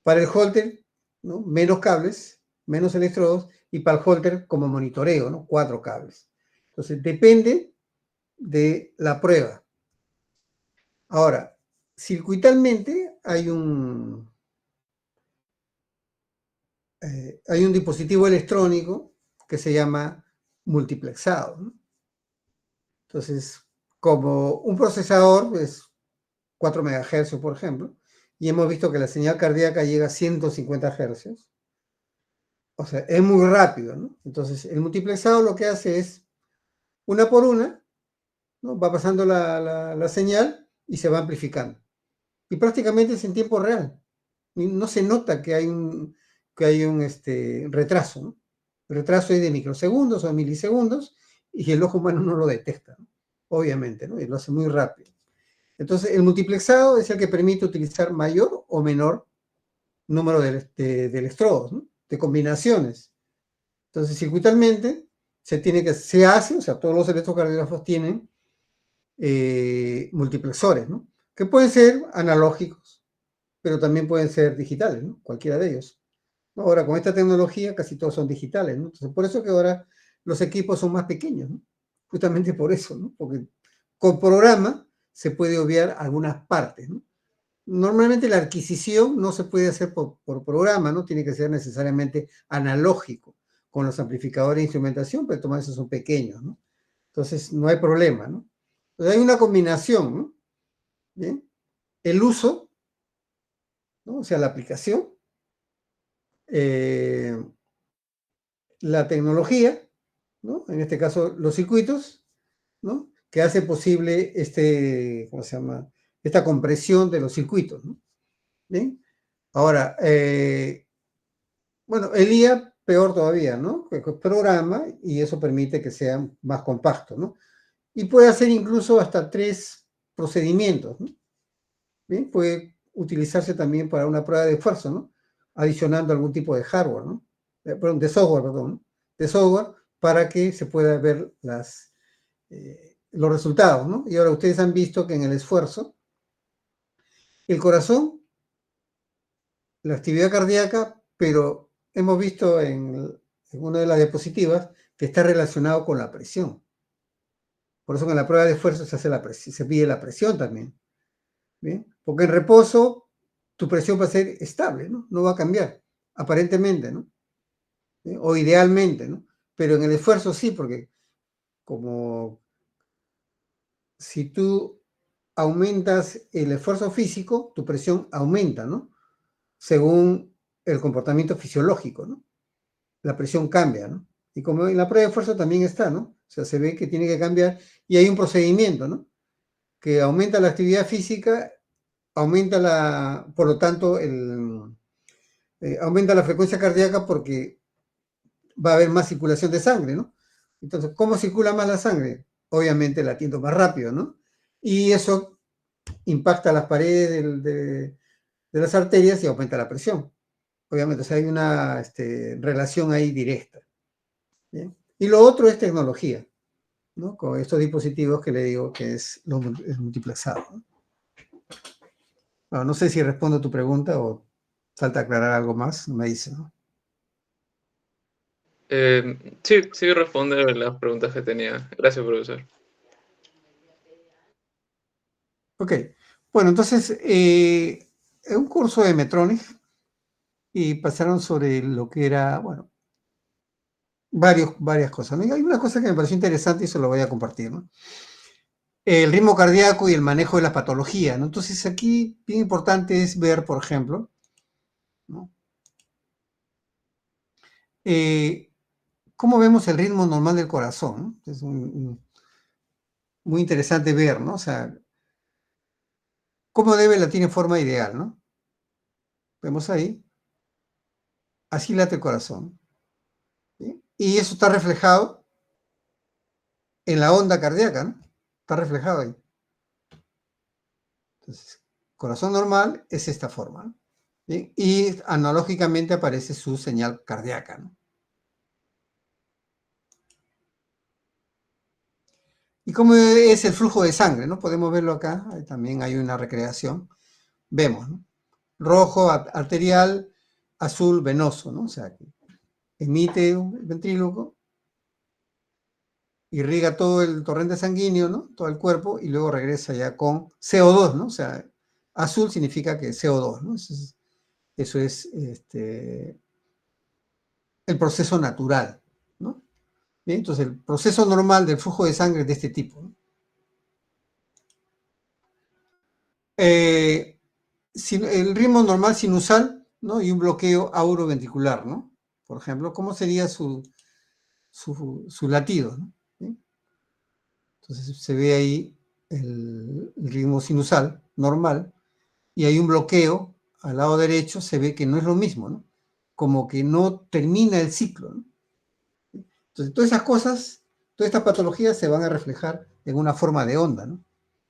Para el holter, ¿no? Menos cables, menos electrodos, y para el holter como monitoreo, ¿no? 4 cables. Entonces, depende de la prueba. Ahora, circuitalmente hay un dispositivo electrónico que se llama multiplexado, ¿no? Entonces, como un procesador es 4 MHz, por ejemplo, y hemos visto que la señal cardíaca llega a 150 Hz, o sea, es muy rápido, ¿no? Entonces, el multiplexado lo que hace es, una por una, ¿no? Va pasando la señal y se va amplificando. Y prácticamente es en tiempo real. Y no se nota que hay un retraso, ¿no? El retraso es de microsegundos o milisegundos y el ojo humano no lo detecta, ¿no? obviamente, ¿no? Y lo hace muy rápido. Entonces, el multiplexado es el que permite utilizar mayor o menor número de electrodos, ¿no? De combinaciones. Entonces, circuitalmente, se hace, o sea, todos los electrocardiógrafos tienen multiplexores, ¿no? Que pueden ser analógicos, pero también pueden ser digitales, ¿no? Cualquiera de ellos. Ahora, con esta tecnología, casi todos son digitales, ¿no? Entonces, por eso que ahora los equipos son más pequeños, ¿no? Justamente por eso, ¿no? Porque con programa se puede obviar algunas partes, ¿no? Normalmente la adquisición no se puede hacer por programa, ¿no? Tiene que ser necesariamente analógico, con los amplificadores de instrumentación, pero todos esos son pequeños, ¿no? Entonces, no hay problema, ¿no? Entonces, hay una combinación, ¿no? ¿Bien? El uso, ¿no? O sea, la aplicación, la tecnología, ¿no? En este caso, los circuitos, ¿no? Que hace posible ¿cómo se llama? Esta compresión de los circuitos, ¿no? ¿Bien? Ahora, bueno, el IA peor todavía, ¿no? Que programa y eso permite que sea más compacto, ¿no? Y puede hacer incluso hasta 3 procedimientos, ¿no? Bien, puede utilizarse también para una prueba de esfuerzo, ¿no? Adicionando algún tipo de hardware, ¿no? Perdón, de software, perdón, ¿no? De software para que se pueda ver los resultados, ¿no? Y ahora ustedes han visto que en el esfuerzo, el corazón, la actividad cardíaca, pero hemos visto en una de las diapositivas que está relacionado con la presión. Por eso que en la prueba de esfuerzo se pide la presión también. ¿Bien? Porque en reposo tu presión va a ser estable, ¿no? No va a cambiar, aparentemente, ¿no? ¿Sí? O idealmente, ¿no? Pero en el esfuerzo sí, porque como si tú aumentas el esfuerzo físico, tu presión aumenta, ¿no? Según el comportamiento fisiológico, ¿no? La presión cambia, ¿no? Y como en la prueba de esfuerzo también está, ¿no? O sea, se ve que tiene que cambiar y hay un procedimiento, ¿no? Que aumenta la actividad física, por lo tanto, aumenta la frecuencia cardíaca porque va a haber más circulación de sangre, ¿no? Entonces, ¿cómo circula más la sangre? Obviamente latiendo más rápido, ¿no? Y eso impacta las paredes de las arterias y aumenta la presión. Obviamente, o sea, hay una relación ahí directa. ¿Bien? Y lo otro es tecnología, ¿no? Con estos dispositivos que le digo que es el multiplexado, ¿no? Bueno, no sé si respondo a tu pregunta o falta aclarar algo más, me dice, ¿no? Sí, sí responde las preguntas que tenía. Gracias, profesor. Ok, bueno, entonces, es un curso de Medtronic y pasaron sobre lo que era, bueno, varias cosas, ¿no? Y hay una cosa que me pareció interesante y se lo voy a compartir, ¿no? El ritmo cardíaco y el manejo de la patología, ¿no? Entonces, aquí, bien importante es ver, por ejemplo, ¿no? ¿Cómo vemos el ritmo normal del corazón? ¿No? Es muy interesante ver, ¿no? O sea, cómo debe latir en forma ideal, ¿no? Vemos ahí, así late el corazón, ¿sí? Y eso está reflejado en la onda cardíaca, ¿no? Está reflejado ahí. Entonces, corazón normal es esta forma, ¿no? ¿Sí? Y analógicamente aparece su señal cardíaca, ¿no? ¿Y cómo es el flujo de sangre, no? Podemos verlo acá, ahí también hay una recreación. Vemos, ¿no? Rojo, arterial, azul, venoso, ¿no? O sea, que emite un ventríloco, irriga todo el torrente sanguíneo, ¿no? Todo el cuerpo, y luego regresa ya con CO2, ¿no? O sea, azul significa que CO2, ¿no? Eso es el proceso natural, ¿no? Bien, entonces, el proceso normal del flujo de sangre es de este tipo, ¿no? El ritmo normal sinusal, ¿no? Y un bloqueo auroventricular, ¿no? Por ejemplo, ¿cómo sería su latido, ¿no? ¿Sí? Entonces se ve ahí el ritmo sinusal normal y hay un bloqueo al lado derecho, se ve que no es lo mismo, ¿no? Como que no termina el ciclo, ¿no? Entonces todas esas cosas todas estas patologías se van a reflejar en una forma de onda, ¿no?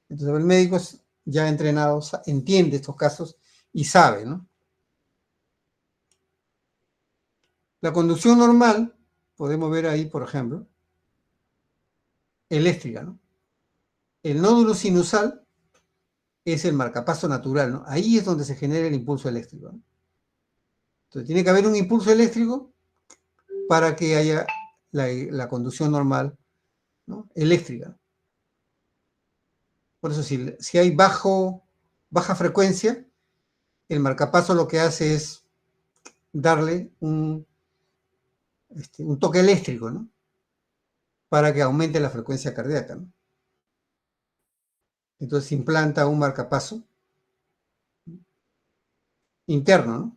Entonces el médico ya entrenado entiende estos casos y sabe, ¿no? La conducción normal, podemos ver ahí, por ejemplo, eléctrica, ¿no? El nódulo sinusal es el marcapaso natural, ¿no? Ahí es donde se genera el impulso eléctrico, ¿no? Entonces tiene que haber un impulso eléctrico para que haya la conducción normal, ¿no? Eléctrica. Por eso si hay baja frecuencia, el marcapaso lo que hace es darle un toque eléctrico, ¿no? Para que aumente la frecuencia cardíaca, ¿no? Entonces se implanta un marcapaso interno, ¿no?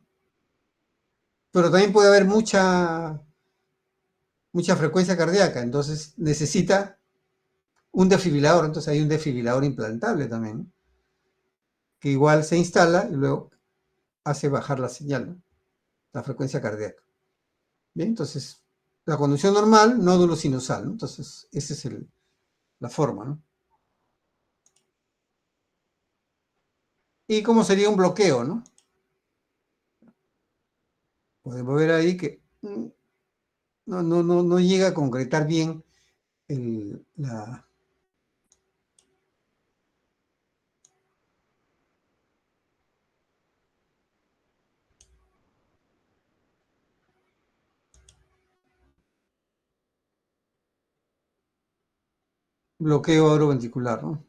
Pero también puede haber mucha frecuencia cardíaca, entonces necesita un desfibrilador, entonces hay un desfibrilador implantable también, ¿no? Que igual se instala y luego hace bajar la señal, ¿no? La frecuencia cardíaca. Bien, entonces la conducción normal, nódulo sinusal, ¿no? Entonces esa es la forma, ¿no? ¿Y cómo sería un bloqueo, no? Podemos ver ahí que no llega a concretar bien la bloqueo audioventricular, ¿no?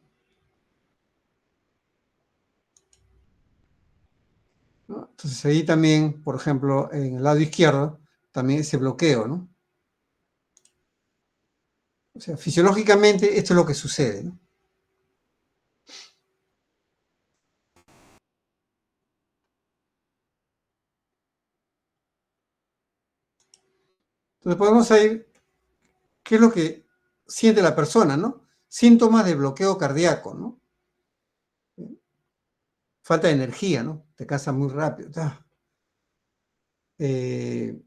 ¿No? Entonces ahí también, por ejemplo, en el lado izquierdo, también ese bloqueo, ¿no? O sea, fisiológicamente esto es lo que sucede, ¿no? Entonces podemos saber qué es lo que siente la persona, ¿no? Síntomas de bloqueo cardíaco, ¿no? Falta de energía, ¿no? Te cansas muy rápido. Eh,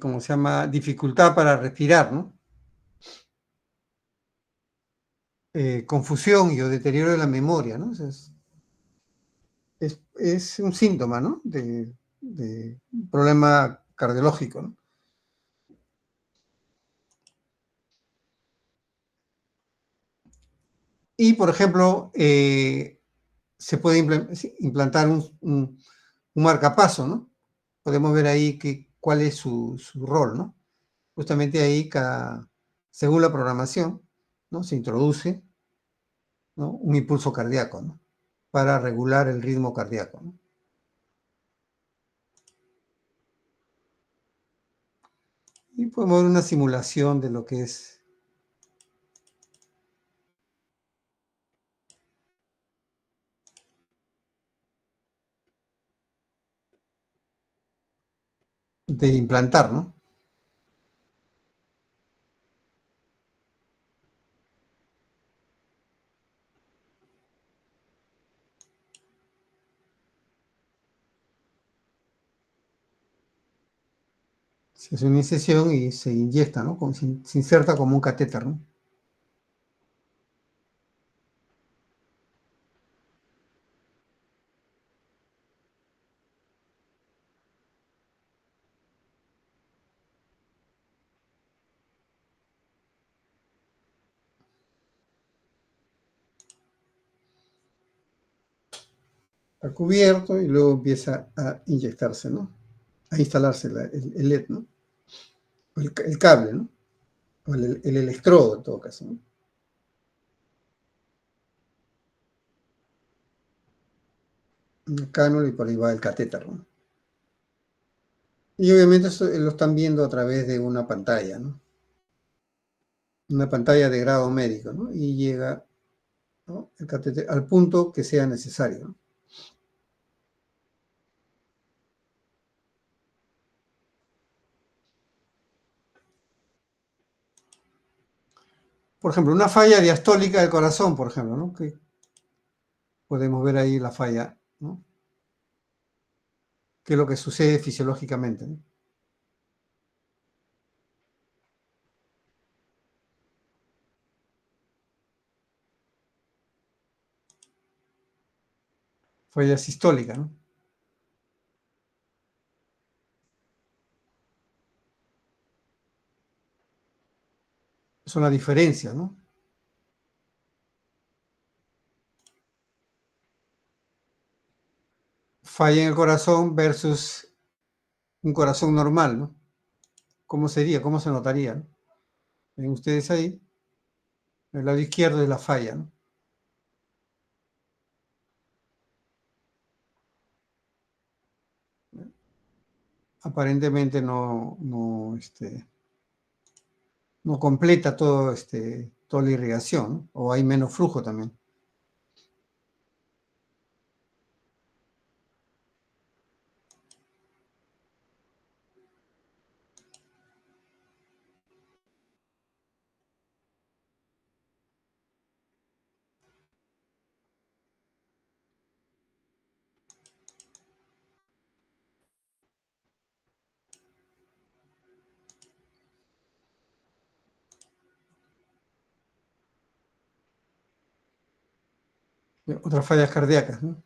¿Cómo se llama? Dificultad para respirar, ¿no? Confusión y o deterioro de la memoria, ¿no? O sea, es un síntoma, ¿no? De un problema cardiológico, ¿no? Y, por ejemplo, se puede implantar un marcapaso, ¿no? Podemos ver ahí cuál es su rol, ¿no? Justamente ahí, según la programación, ¿no? Se introduce, ¿no? Un impulso cardíaco, ¿no? Para regular el ritmo cardíaco, ¿no? Y podemos ver una simulación de lo que es de implantar, ¿no? Se hace una incisión y se inyecta, ¿no? Se inserta como un catéter, ¿no? Está cubierto y luego empieza a inyectarse, ¿no? A instalarse el LED, ¿no? El cable, ¿no? O el electrodo en todo caso, ¿no? Un cánula y por ahí va el catéter, ¿no? Y obviamente eso lo están viendo a través de una pantalla, ¿no? Una pantalla de grado médico, ¿no? Y llega, ¿no? El catéter al punto que sea necesario, ¿no? Por ejemplo, una falla diastólica del corazón, por ejemplo, ¿no? Que podemos ver ahí la falla, ¿no? qué es lo que sucede fisiológicamente, ¿no? Falla sistólica, ¿no? Son las diferencias, ¿no? Falla en el corazón versus un corazón normal, ¿no? ¿Cómo sería? ¿Cómo se notaría? ¿No? Ven ustedes ahí, el lado izquierdo es la falla, ¿no? Aparentemente no completa toda la irrigación, ¿no? O hay menos flujo también. Otras fallas cardíacas, ¿no? En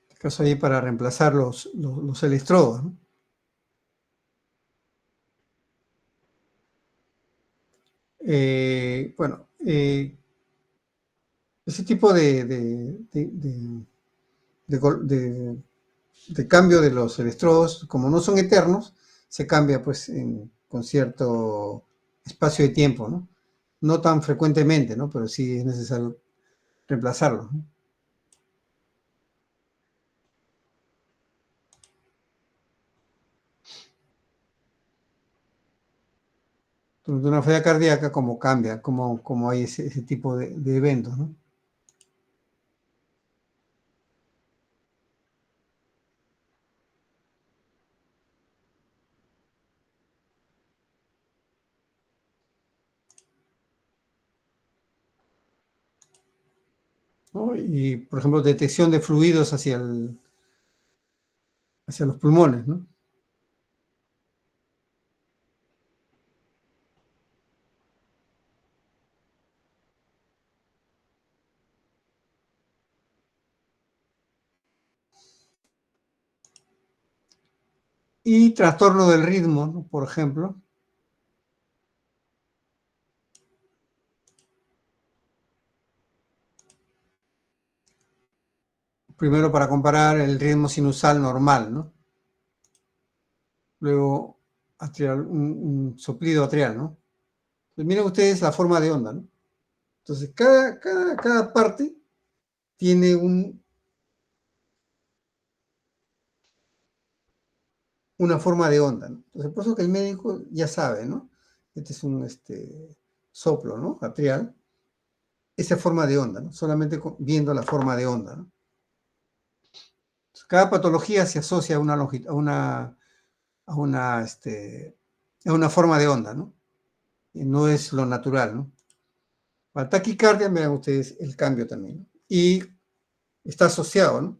este caso ahí para reemplazar los electrodos, ¿no? Bueno, ese tipo de cambio de los electrodos, como no son eternos, se cambia pues con cierto espacio de tiempo, ¿no? No tan frecuentemente, ¿no? Pero sí es necesario reemplazarlos, ¿no? Durante una falla cardíaca, cómo cambia, cómo hay ese tipo de eventos, ¿no? ¿No? Y, por ejemplo, detección de fluidos hacia los pulmones, ¿no? Y trastorno del ritmo, ¿no? Por ejemplo. Primero para comparar el ritmo sinusal normal, ¿no? Luego atrial, un soplido atrial, ¿no? Pues miren ustedes la forma de onda, ¿no? Entonces, cada parte tiene una forma de onda, ¿no? Entonces, por eso que el médico ya sabe, ¿no? Este es un soplo, ¿no? Atrial. Esa forma de onda, ¿no? Solamente viendo la forma de onda, ¿no? Entonces, cada patología se asocia a una forma de onda, ¿no? Y no es lo natural, ¿no? Para taquicardia, vean ustedes el cambio también, ¿no? Y está asociado, ¿no?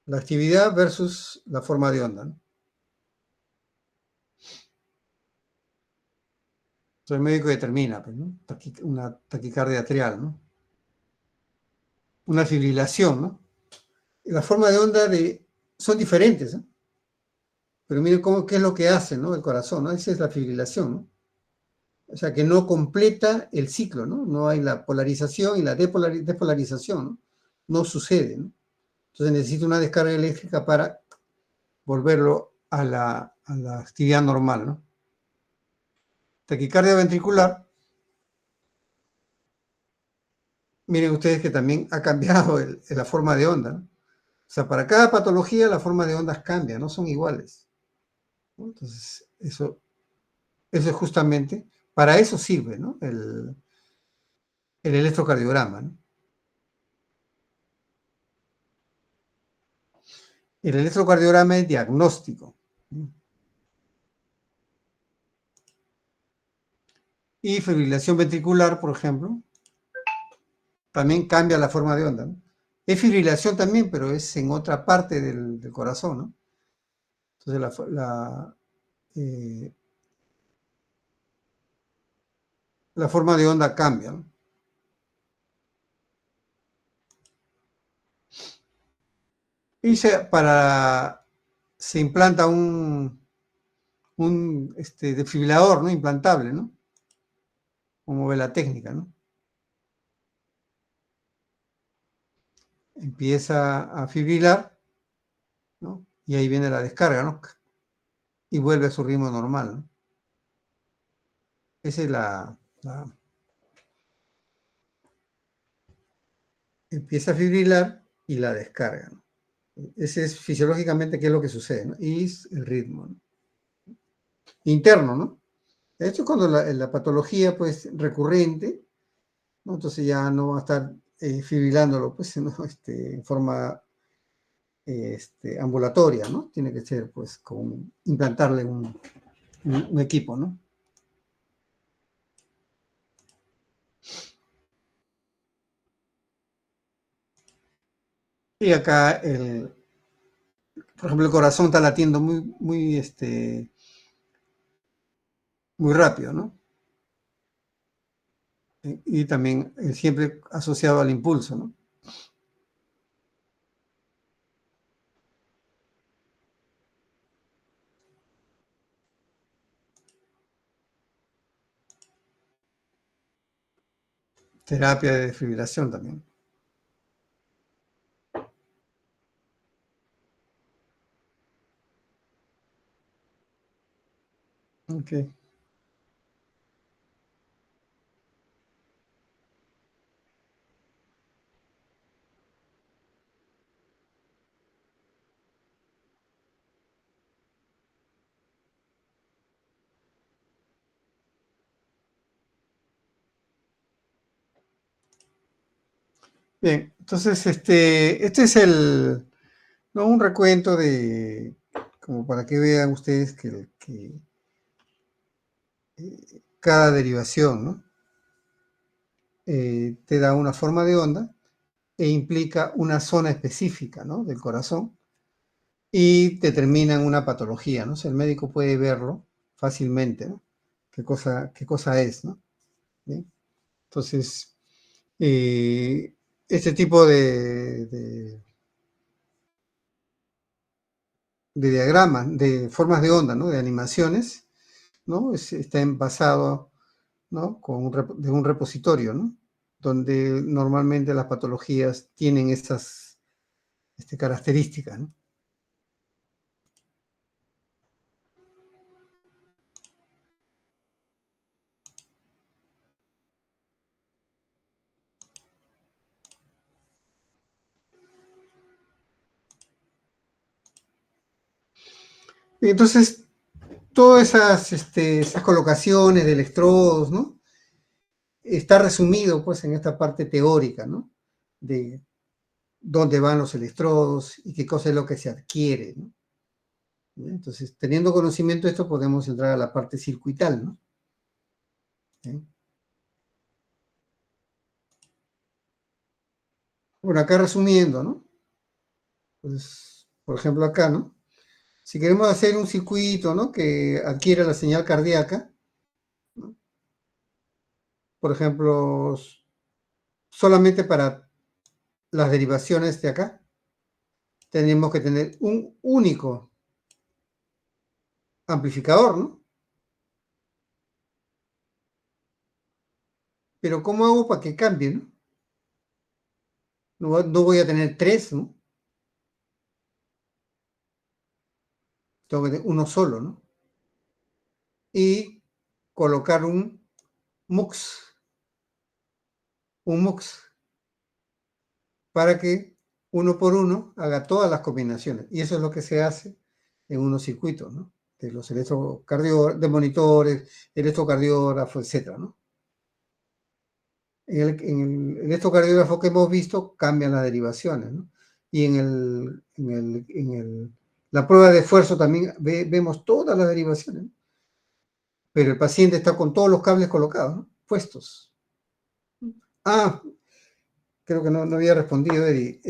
La actividad versus la forma de onda, ¿no? Entonces el médico determina, pues, ¿no? Una taquicardia atrial, ¿no? Una fibrilación, ¿no? Y la forma de onda son diferentes, ¿no? Pero miren qué es lo que hace, ¿no? El corazón, ¿no? Esa es la fibrilación, ¿no? O sea, que no completa el ciclo, ¿no? No hay la polarización y la despolarización, ¿no? No sucede, ¿no? Entonces necesita una descarga eléctrica para volverlo a la actividad normal, ¿no? Taquicardia ventricular, miren ustedes que también ha cambiado la forma de onda, ¿no? O sea, para cada patología la forma de ondas cambia, no son iguales, ¿no? Entonces, eso es justamente, para eso sirve, ¿no? El electrocardiograma, ¿no? El electrocardiograma es diagnóstico, ¿no? Y fibrilación ventricular, por ejemplo, también cambia la forma de onda, ¿no? Es fibrilación también, pero es en otra parte del corazón, ¿no? Entonces la forma de onda cambia, ¿no? Y se implanta un desfibrilador, ¿no? Implantable, ¿no? Como ve la técnica, ¿no? Empieza a fibrilar, ¿no? Y ahí viene la descarga, ¿no? Y vuelve a su ritmo normal, ¿no? Esa es empieza a fibrilar y la descarga, ¿no? Ese es fisiológicamente qué es lo que sucede, ¿no? Y es el ritmo, ¿no? Interno, ¿no? Esto es cuando la patología, pues, recurrente, ¿no? Entonces ya no va a estar fibrilándolo, pues, ¿no? En forma ambulatoria, ¿no? Tiene que ser, pues, implantarle un equipo, ¿no? Y acá, por ejemplo, el corazón está latiendo muy rápido, ¿no? Y también siempre asociado al impulso, ¿no? Terapia de desfibrilación también. Ok. Bien, entonces este es ¿no? Un recuento como para que vean ustedes que cada derivación, ¿no? Te da una forma de onda e implica una zona específica, ¿no? Del corazón y determinan una patología, ¿no? O sea, el médico puede verlo fácilmente, ¿no? Qué cosa es, ¿no? ¿Bien? Entonces, este tipo de diagramas, de formas de onda, ¿no? De animaciones, ¿no? Está basado, ¿no? De un repositorio, ¿no? Donde normalmente las patologías tienen estas características, ¿no? Y entonces, todas esas colocaciones de electrodos, ¿no? Está resumido, pues, en esta parte teórica, ¿no? De dónde van los electrodos y qué cosa es lo que se adquiere, ¿no? Entonces, teniendo conocimiento de esto, podemos entrar a la parte circuital, ¿no? ¿Sí? Bueno, acá resumiendo, ¿no? Pues, por ejemplo, acá, ¿no? Si queremos hacer un circuito, ¿no? Que adquiera la señal cardíaca, ¿no? Por ejemplo, solamente para las derivaciones de acá, tenemos que tener un único amplificador, ¿no? Pero ¿cómo hago para que cambie, no? No voy a tener tres, ¿no? Tengo que tener uno solo, ¿no? Y colocar un MUX, para que uno por uno haga todas las combinaciones. Y eso es lo que se hace en unos circuitos, ¿no? De los de monitores, electrocardiógrafos, etcétera, ¿no? En el electrocardiógrafo que hemos visto cambian las derivaciones, ¿no? Y en la prueba de esfuerzo también vemos todas las derivaciones, ¿no? pero el paciente está con todos los cables colocados, ¿no? Puestos. Ah, creo que no había respondido, Eri.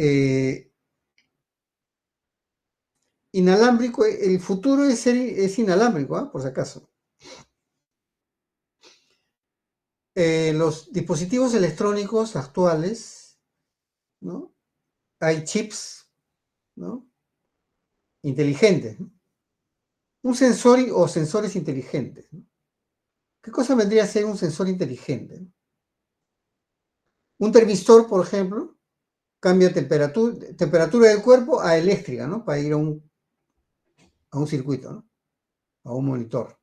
Inalámbrico, el futuro es inalámbrico, ¿ah? Por si acaso. Los dispositivos electrónicos actuales, ¿no? Hay chips, ¿no? Inteligentes, ¿no? Un sensor o sensores inteligentes, ¿no? ¿Qué cosa vendría a ser un sensor inteligente? Un termistor, por ejemplo, cambia temperatura del cuerpo a eléctrica, ¿no? Para ir a un circuito, ¿no? A un monitor.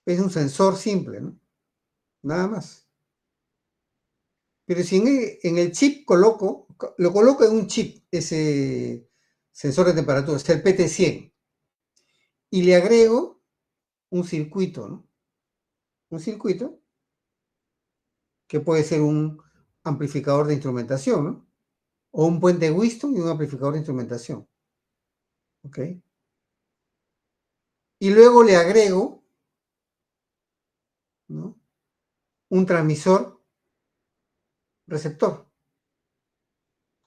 Es un sensor simple, ¿no? Nada más. Pero si en el chip lo coloco en un chip, ese sensor de temperatura, es el PT100, y le agrego un circuito, ¿no? Un circuito que puede ser un amplificador de instrumentación, ¿no? O un puente Whiston y un amplificador de instrumentación. ¿Ok? Y luego le agrego, ¿no? Un transmisor receptor.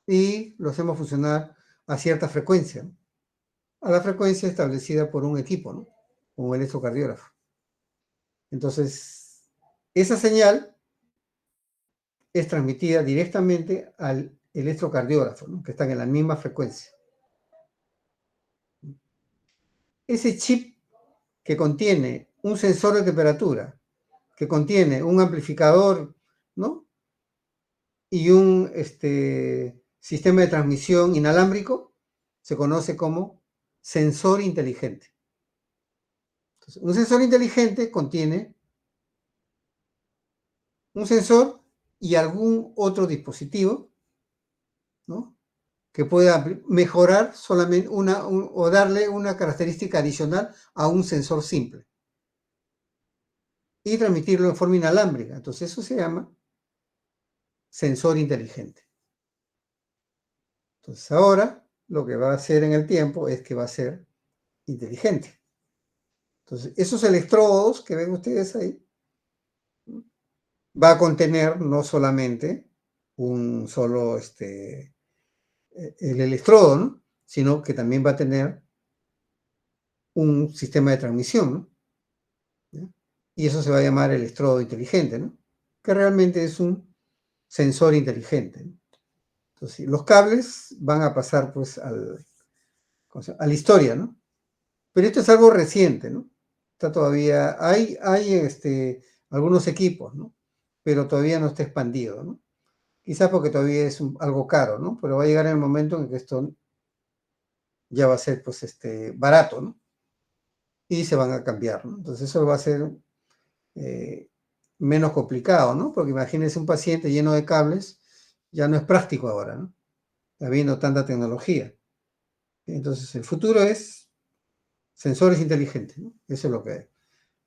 Y lo hacemos funcionar a cierta frecuencia, ¿no? A la frecuencia establecida por un equipo, ¿no? Un electrocardiógrafo. Entonces, esa señal es transmitida directamente al electrocardiógrafo, ¿no? Que están en la misma frecuencia. Ese chip que contiene un sensor de temperatura, que contiene un amplificador, ¿no? Y un sistema de transmisión inalámbrico, se conoce como sensor inteligente. Entonces, un sensor inteligente contiene un sensor y algún otro dispositivo, ¿no? Que pueda mejorar solamente o darle una característica adicional a un sensor simple y transmitirlo en forma inalámbrica. Entonces eso se llama sensor inteligente. Entonces ahora lo que va a hacer en el tiempo es que va a ser inteligente. Entonces esos electrodos que ven ustedes ahí va a contener no solamente un solo el electrodo, ¿no? Sino que también va a tener un sistema de transmisión, ¿no? ¿Ya? Y eso se va a llamar electrodo inteligente, ¿no? Que realmente es un sensor inteligente, ¿no? Entonces, los cables van a pasar pues a la historia, ¿no? Pero esto es algo reciente, ¿no? Está todavía, hay algunos equipos, ¿no? Pero todavía no está expandido, ¿no? Quizás porque todavía es algo caro, ¿no? Pero va a llegar el momento en que esto ya va a ser pues barato, ¿no? Y se van a cambiar, ¿no? Entonces eso va a ser menos complicado, ¿no? Porque imagínense un paciente lleno de cables, ya no es práctico ahora, ¿no? Habiendo tanta tecnología. Entonces el futuro es sensores inteligentes, ¿no? Eso es lo que hay.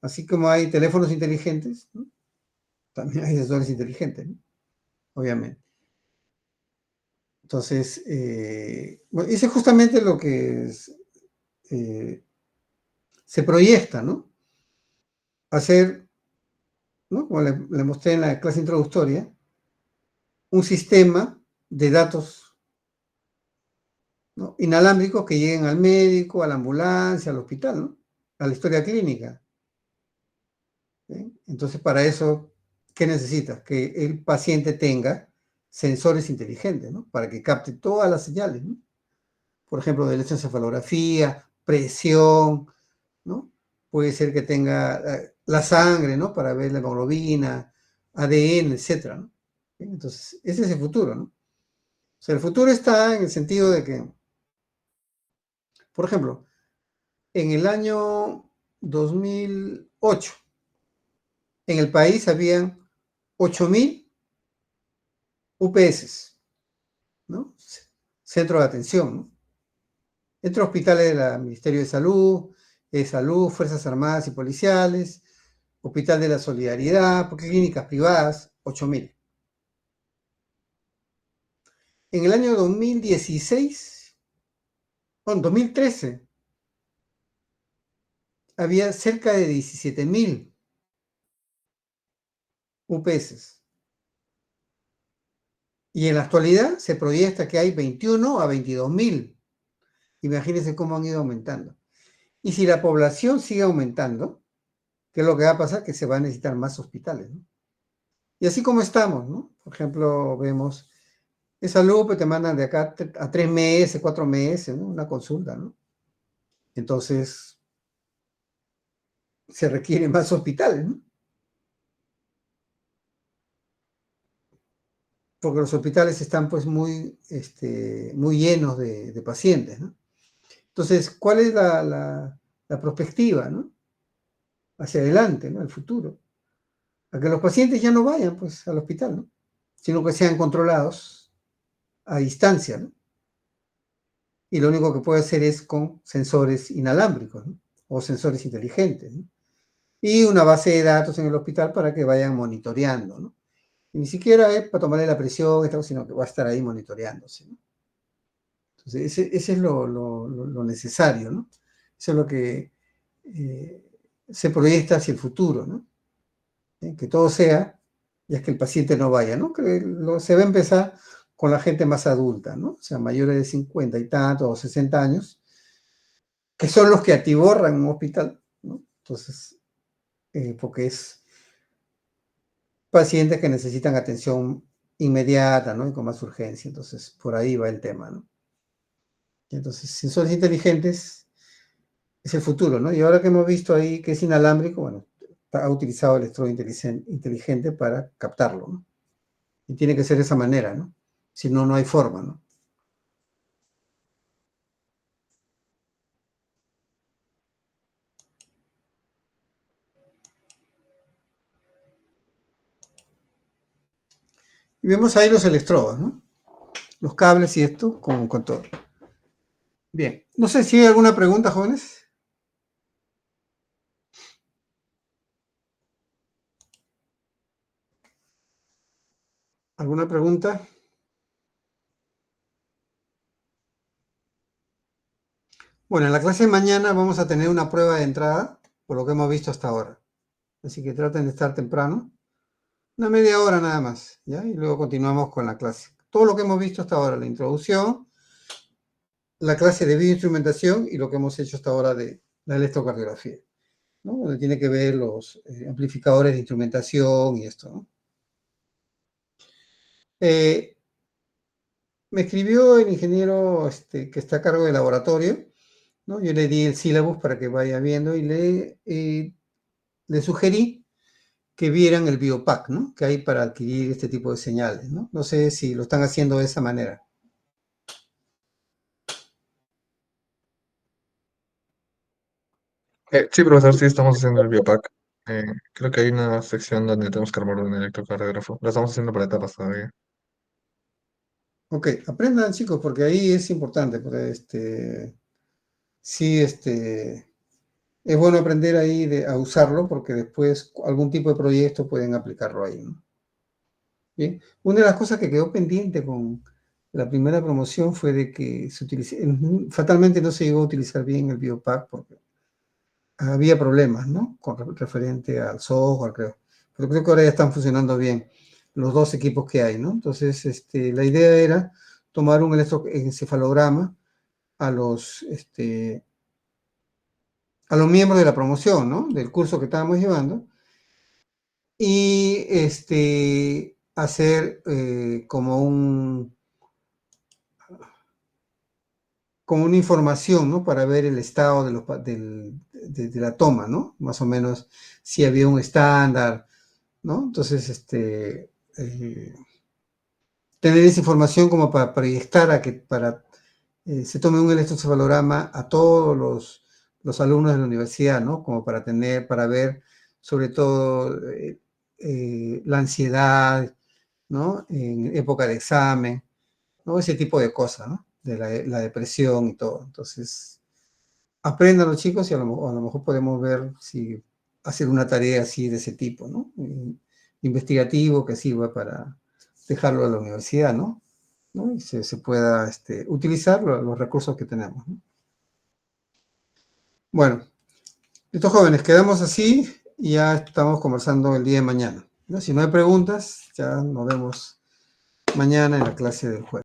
Así como hay teléfonos inteligentes, ¿no? También hay sensores inteligentes, ¿no? Obviamente. Entonces, bueno, eso es justamente lo que se proyecta, ¿no? Hacer, ¿no? Como le mostré en la clase introductoria, un sistema de datos, ¿no? Inalámbricos que lleguen al médico, a la ambulancia, al hospital, ¿no? A la historia clínica. ¿Sí? Entonces, para eso, ¿qué necesitas? Que el paciente tenga sensores inteligentes, ¿no? Para que capte todas las señales, ¿no? Por ejemplo, de electroencefalografía, presión, ¿no? Puede ser que tenga la sangre, ¿no? Para ver la hemoglobina, ADN, etcétera, ¿no? Entonces, ese es el futuro, ¿no? O sea, el futuro está en el sentido de que, por ejemplo, en el año 2008, en el país habían 8.000 UPS, ¿no? Centros de atención, ¿no? Entre hospitales del Ministerio de Salud, Fuerzas Armadas y Policiales, Hospital de la Solidaridad, clínicas privadas, 8.000. En el año 2016, 2013, había cerca de 17.000 UPS. Y en la actualidad se proyecta que hay 21 a 22.000. Imagínense cómo han ido aumentando. Y si la población sigue aumentando, ¿qué es lo que va a pasar? Que se van a necesitar más hospitales, ¿no? Y así como estamos, ¿no? Por ejemplo, vemos, en salud, pues te mandan de acá a 3 meses, 4 meses, ¿no? Una consulta, ¿no? Entonces, se requieren más hospitales, ¿no? Porque los hospitales están pues muy llenos de pacientes, ¿no? Entonces, ¿cuál es la perspectiva, ¿no? Hacia adelante, ¿no? El futuro. A que los pacientes ya no vayan pues al hospital, ¿no? Sino que sean controlados a distancia, ¿no? Y lo único que puede hacer es con sensores inalámbricos, ¿no? O sensores inteligentes, ¿no? Y una base de datos en el hospital para que vayan monitoreando, ¿no? Y ni siquiera es para tomarle la presión, sino que va a estar ahí monitoreándose, ¿no? Entonces, ese es lo necesario, ¿no? Eso es lo que se proyecta hacia el futuro, ¿no? Que todo sea, ya que el paciente no vaya, ¿no? Que se va a empezar con la gente más adulta, ¿no? O sea, mayores de 50 y tantos o 60 años, que son los que atiborran un hospital, ¿no? Entonces, porque es pacientes que necesitan atención inmediata, ¿no? Y con más urgencia. Entonces, por ahí va el tema, ¿no? Entonces, sensores inteligentes es el futuro, ¿no? Y ahora que hemos visto ahí que es inalámbrico, bueno, ha utilizado electrodo inteligente para captarlo, ¿no? Y tiene que ser de esa manera, ¿no? Si no, no hay forma, ¿no? Y vemos ahí los electrodos, ¿no? Los cables y esto con todo. Bien, no sé si hay alguna pregunta, jóvenes. ¿Alguna pregunta? Bueno, en la clase de mañana vamos a tener una prueba de entrada, por lo que hemos visto hasta ahora. Así que traten de estar temprano. Una media hora nada más, ¿ya? Y luego continuamos con la clase. Todo lo que hemos visto hasta ahora, la introducción, la clase de bioinstrumentación y lo que hemos hecho hasta ahora de la electrocardiografía, ¿no? Donde tiene que ver los amplificadores de instrumentación y esto, ¿no? Me escribió el ingeniero que está a cargo del laboratorio, ¿no? Yo le di el sílabus para que vaya viendo y le sugerí que vieran el Biopack, ¿no? Que hay para adquirir este tipo de señales, ¿no? No sé si lo están haciendo de esa manera. Sí, profesor, sí estamos haciendo el biopack. Creo que hay una sección donde tenemos que armar un electrocardiógrafo. Lo estamos haciendo por etapas todavía. Ok, aprendan, chicos, porque ahí es importante, porque sí, es bueno aprender ahí a usarlo, porque después algún tipo de proyecto pueden aplicarlo ahí, ¿no? Bien, una de las cosas que quedó pendiente con la primera promoción fue de que fatalmente no se llegó a utilizar bien el Biopack porque había problemas, ¿no? Referente al software, creo. Pero creo que ahora ya están funcionando bien los dos equipos que hay, ¿no? Entonces, la idea era tomar un electroencefalograma a los miembros de la promoción, ¿no? Del curso que estábamos llevando y hacer como una información, ¿no? Para ver el estado de la toma, ¿no? Más o menos si había un estándar, ¿no? Entonces, tener esa información como para proyectar para se tome un electroencefalograma a todos los alumnos de la universidad, ¿no? Como para ver sobre todo la ansiedad, ¿no? En época de examen, ¿no? Ese tipo de cosas, ¿no? De la depresión y todo. Entonces, aprendan los chicos y a lo mejor podemos ver si hacer una tarea así de ese tipo, ¿no? Investigativo que sirva para dejarlo a la universidad, ¿no? Y se pueda utilizar los recursos que tenemos, ¿no? Bueno, Listo, jóvenes, quedamos así y ya estamos conversando el día de mañana, ¿no? Si no hay preguntas, ya nos vemos mañana en la clase del jueves.